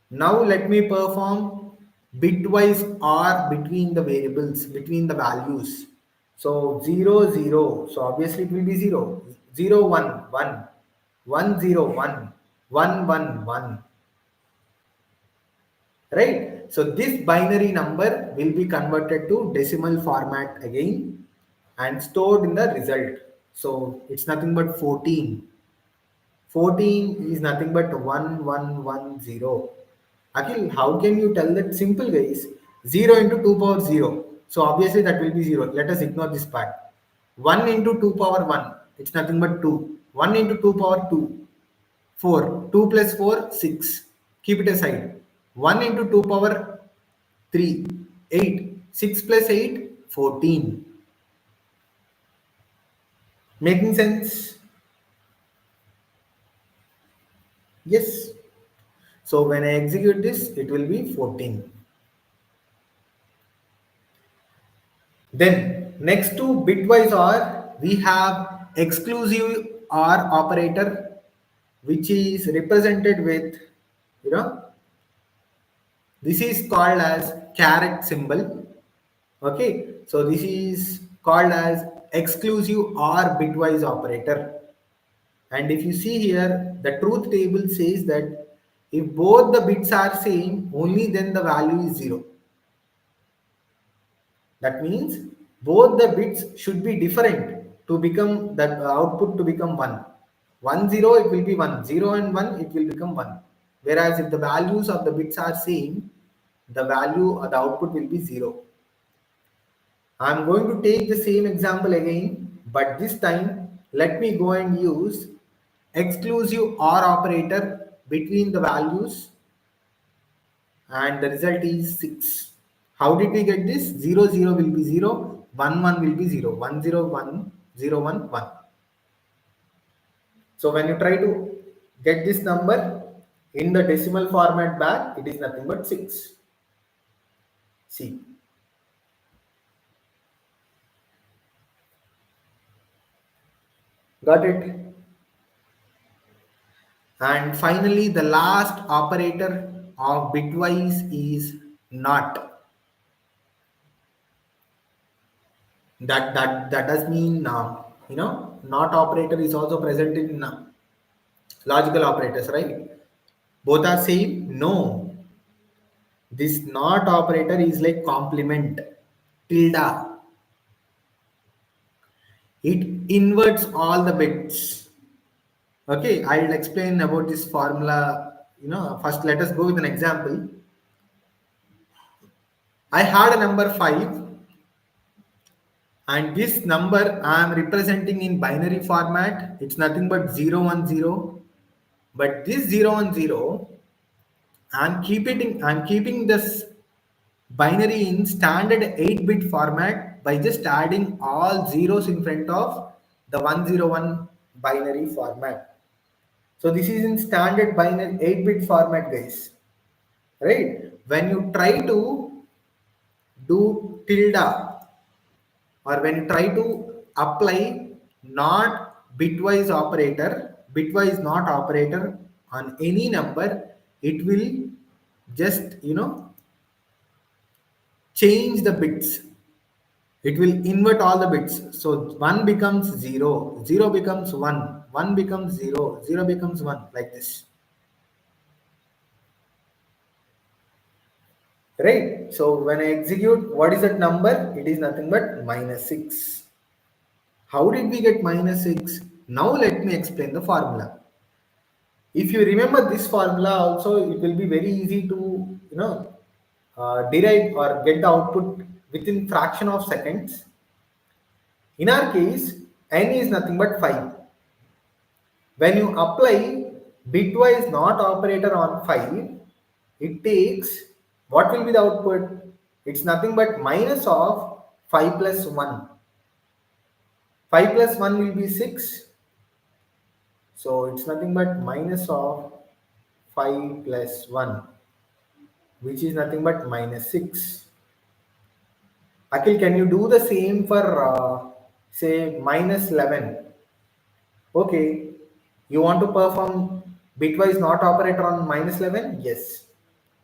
Now let me perform bitwise or between the variables, between the values. So 0 0. So obviously it will be 0. 0 1 1. 1 0 1. 1 1 1. Right? So this binary number will be converted to decimal format again and stored in the result. So it's nothing but 14. 14 is nothing but 1110. Akhil, how can you tell that? Simple, guys. 0 into 2 power 0. So obviously that will be 0. Let us ignore this part. 1 into 2 power 1. It's nothing but 2. 1 into 2 power 2. 4. 2 plus 4, 6. Keep it aside. 1 into 2 power 3. 8. 6 plus 8, 14. Making sense? Yes. So when I execute this, it will be 14. Then next to bitwise OR, we have exclusive OR operator, which is represented with, you know, this is called as caret symbol. Okay, so this is called as exclusive OR bitwise operator. And if you see here, the truth table says that if both the bits are same, only then the value is 0. That means both the bits should be different to become that output to become 1. 1 0 it will be 1, 0 and 1 it will become 1. Whereas if the values of the bits are same, the value or the output will be 0. I'm going to take the same example again, but this time let me go and use exclusive OR operator between the values and the result is 6. How did we get this? 0 0 will be 0, 1 1 will be 0, 1 0 1 0 1 1. So when you try to get this number in the decimal format back, it is nothing but 6. See, got it? And finally, the last operator of bitwise is not. That does mean not operator is also present in logical operators, right? Both are same? No. This not operator is like complement, tilde. It inverts all the bits. Okay, I'll explain about this formula. First let us go with an example. I had a number 5, and this number I am representing in binary format. It's nothing but 0 1 0. But this 0 1 0, I'm keeping this binary in standard 8-bit format by just adding all zeros in front of the 101 binary format. So this is in standard binary 8-bit format, guys. Right? When you try to do tilde, or when you try to apply not bitwise not operator on any number, it will just change the bits. It will invert all the bits. So 1 becomes 0, 0 becomes 1, 1 becomes 0, 0 becomes 1, like this. Right? So when I execute, what is that number? It is nothing but -6. How did we get -6? Now let me explain the formula. If you remember this formula also, it will be very easy to derive or get the output within fraction of seconds. In our case, n is nothing but 5. When you apply bitwise not operator on 5, it takes, what will be the output? It's nothing but minus of 5 plus 1. 5 plus 1 will be 6. So it's nothing but minus of 5 plus 1, which is nothing but -6. Akhil, can you do the same for say -11? Okay, you want to perform bitwise not operator on -11? Yes.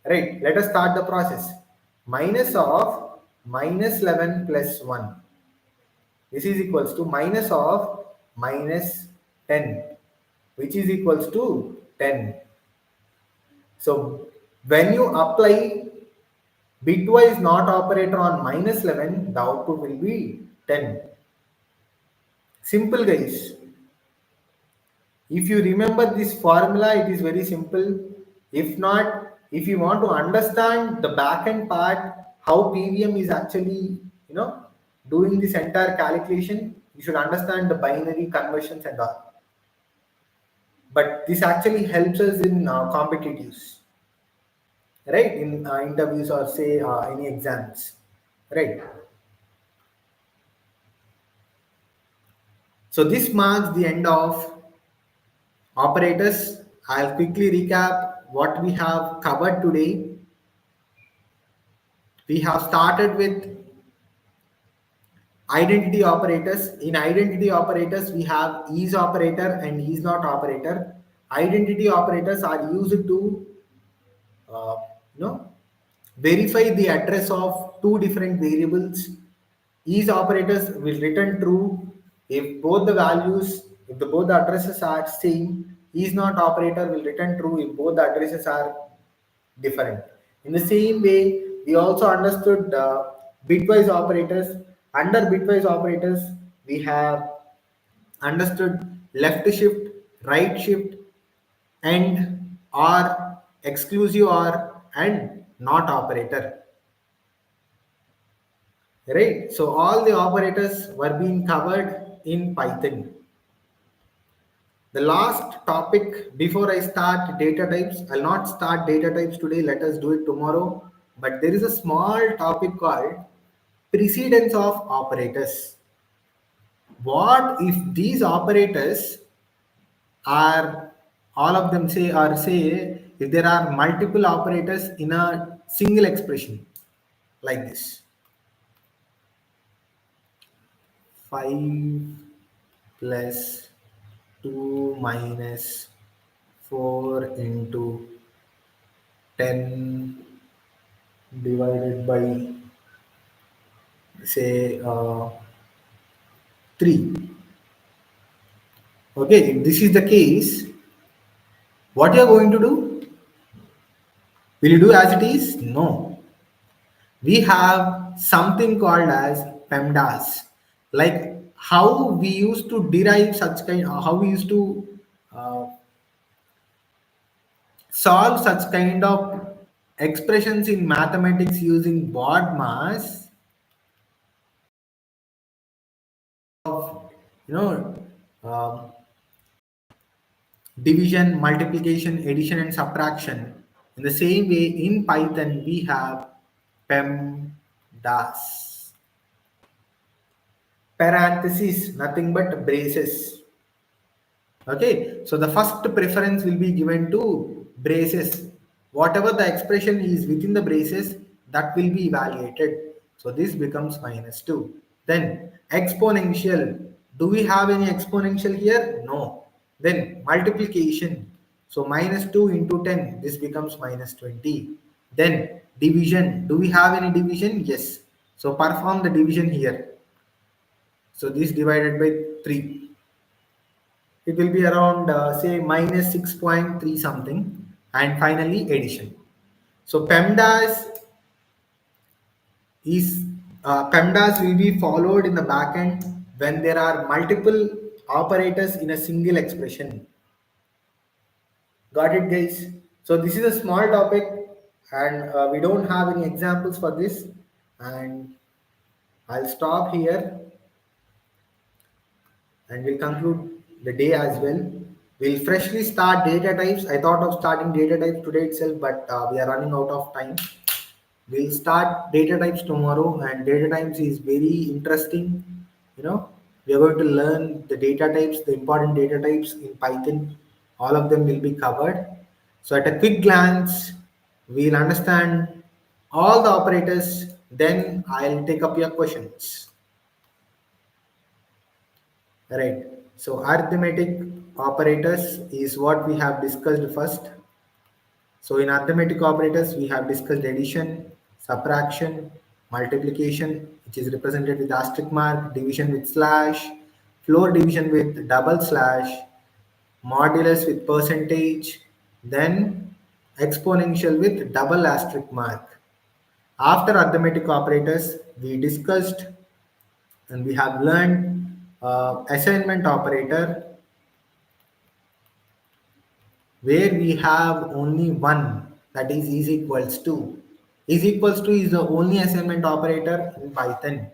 Right, let us start the process. Minus of -11 plus 1. This is equals to minus of -10, which is equals to 10. So when you apply bitwise not operator on -11, the output will be 10. Simple, guys. If you remember this formula, it is very simple. If not, if you want to understand the backend part, how PVM is actually, doing this entire calculation, you should understand the binary conversions and all. But this actually helps us in competitives, right? In interviews or say any exams, right? So this marks the end of operators. I'll quickly recap what we have covered today. We have started with identity operators. In identity operators, we have is operator and is not operator. Identity operators are used to uh, you know verify the address of two different variables. Is operators will return true if both the values, if the both the addresses are same. Is not operator will return true if both the addresses are different. In the same way, we also understood bitwise operators. Under bitwise operators, we have understood left shift, right shift, and or, exclusive or, and not operator. Right? So all the operators were being covered in Python. The last topic before I start data types, I'll not start data types today, let us do it tomorrow. But there is a small topic called precedence of operators. What if these operators are, all of them say, or say if there are multiple operators in a single expression, like this: 5 plus 2 minus 4 into 10 divided by say 3. Okay, if this is the case, what you are going to do? Will you do as it is? No. We have something called as PEMDAS. Like how we used to derive such kind, how we used to uh, solve such kind of expressions in mathematics using board mass of, you know, um, division, multiplication, addition, and subtraction. In the same way, in Python, we have PEMDAS. Parentheses, nothing but braces. Okay, so the first preference will be given to braces. Whatever the expression is within the braces, that will be evaluated. So this becomes minus 2. Then exponential. Do we have any exponential here? No. Then multiplication. So minus 2 into 10, this becomes minus 20. Then division. Do we have any division? Yes. So perform the division here. So this divided by 3, it will be around say minus 6.3 something. And finally addition. So PEMDAS will be followed in the backend when there are multiple operators in a single expression. Got it, guys? So this is a small topic, and we don't have any examples for this, and I'll stop here and we'll conclude the day as well. We'll freshly start data types. I thought of starting data types today itself, but we are running out of time. We'll start data types tomorrow, and data types is very interesting. You know, we are going to learn the data types, the important data types in Python. All of them will be covered. So, at a quick glance, we'll understand all the operators. Then I'll take up your questions. Right. So arithmetic operators is what we have discussed first. So in arithmetic operators, we have discussed addition, subtraction, multiplication, which is represented with asterisk mark, division with slash, floor division with double slash, modulus with percentage, then exponential with double asterisk mark. After arithmetic operators, we discussed and we have learned assignment operator, where we have only one, that is equals to. Is equals to is the only assignment operator in Python,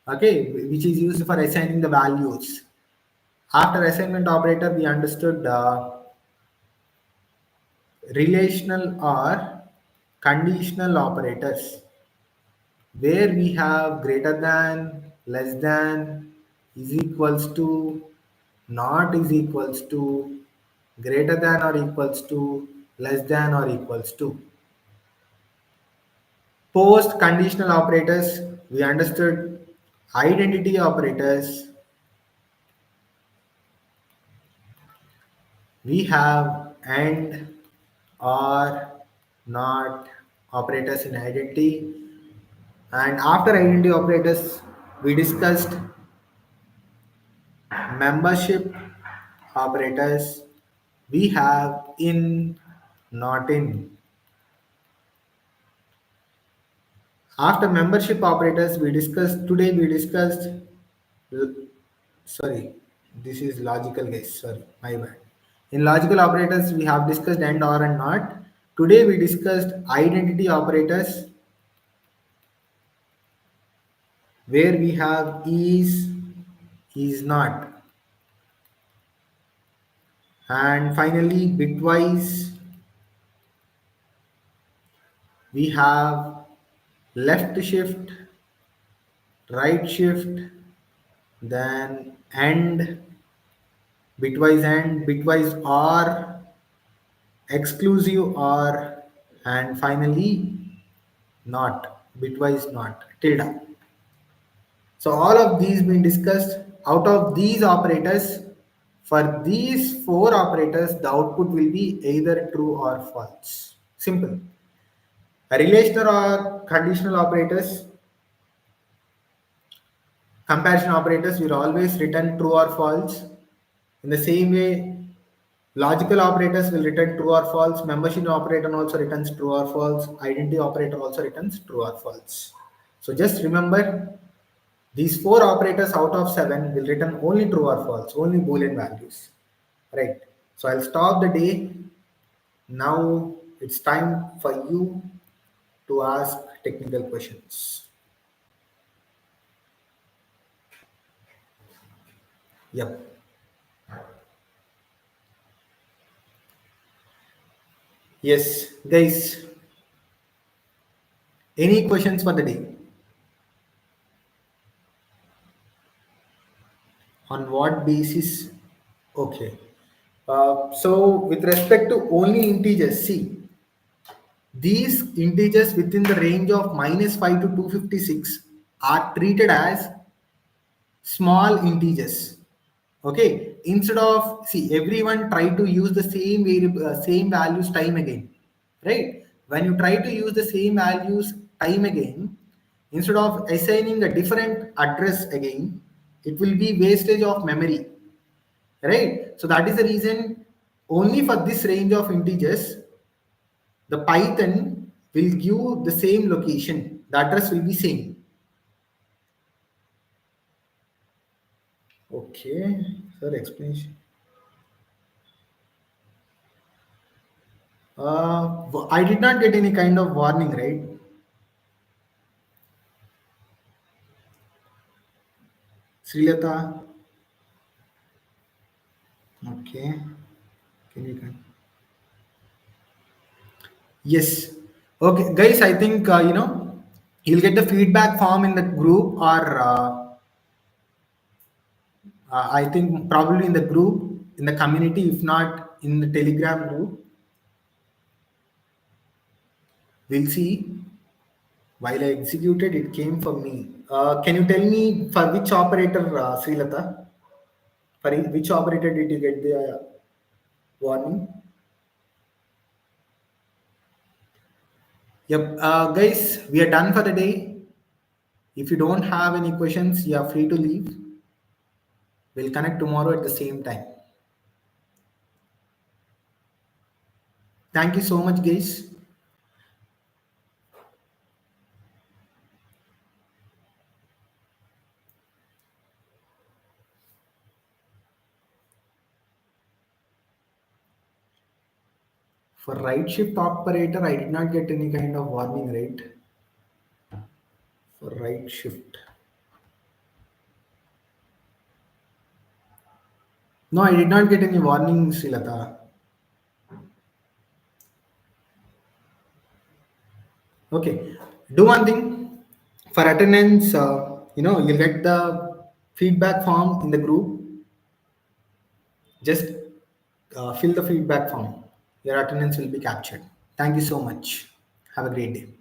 okay, which is used for assigning the values. After assignment operator, we understood relational or conditional operators, where we have greater than, less than, is equals to, not is equals to, greater than or equals to, less than or equals to. Post conditional operators, we understood identity operators. We have and, or, not operators in identity. And after identity operators, we discussed membership operators. We have in, not in. After membership operators, we discussed, sorry, this is logical guess, sorry, my bad. In logical operators, we have discussed and, or, and not. Today, we discussed identity operators, where we have is not. And finally, bitwise, we have left shift, right shift, then and, bitwise and, bitwise or, exclusive or, and finally not, bitwise not, tilde. So all of these been discussed. Out of these operators, for these four operators, the output will be either true or false. Simple. Relational or conditional operators, comparison operators will always return true or false. In the same way, logical operators will return true or false. Membership operator also returns true or false. Identity operator also returns true or false. So just remember, these four operators out of seven will return only true or false, only Boolean values. Right. So I'll stop the day. Now it's time for you to ask technical questions. Yep. Yes, guys. Any questions for the day? On what basis? Okay. So with respect to only integers, see, these integers within the range of -5 to 256 are treated as small integers. Okay, instead of, see, everyone try to use the same variable, same values time again, right? When you try to use the same values time again, instead of assigning a different address again, it will be wastage of memory, right? So that is the reason only for this range of integers, the Python will give the same location. The address will be same. Okay, sir, explanation. I did not get any kind of warning, right? Srilata. Okay. Can you can? Yes. Okay, guys. I think you'll get the feedback form in the group, or I think probably in the group in the community. If not in the Telegram group, we'll see. While I executed, it came for me. Can you tell me for which operator, Srilata? For which operator did you get the warning? Yep. Guys, we are done for the day. If you don't have any questions, you are free to leave. We'll connect tomorrow at the same time. Thank you so much, guys. For right shift operator, I did not get any kind of warning, right? For right shift. No, I did not get any warning, Srilata. Okay. Do one thing. For attendance, you'll get the feedback form in the group. Just fill the feedback form. Your attendance will be captured. Thank you so much. Have a great day.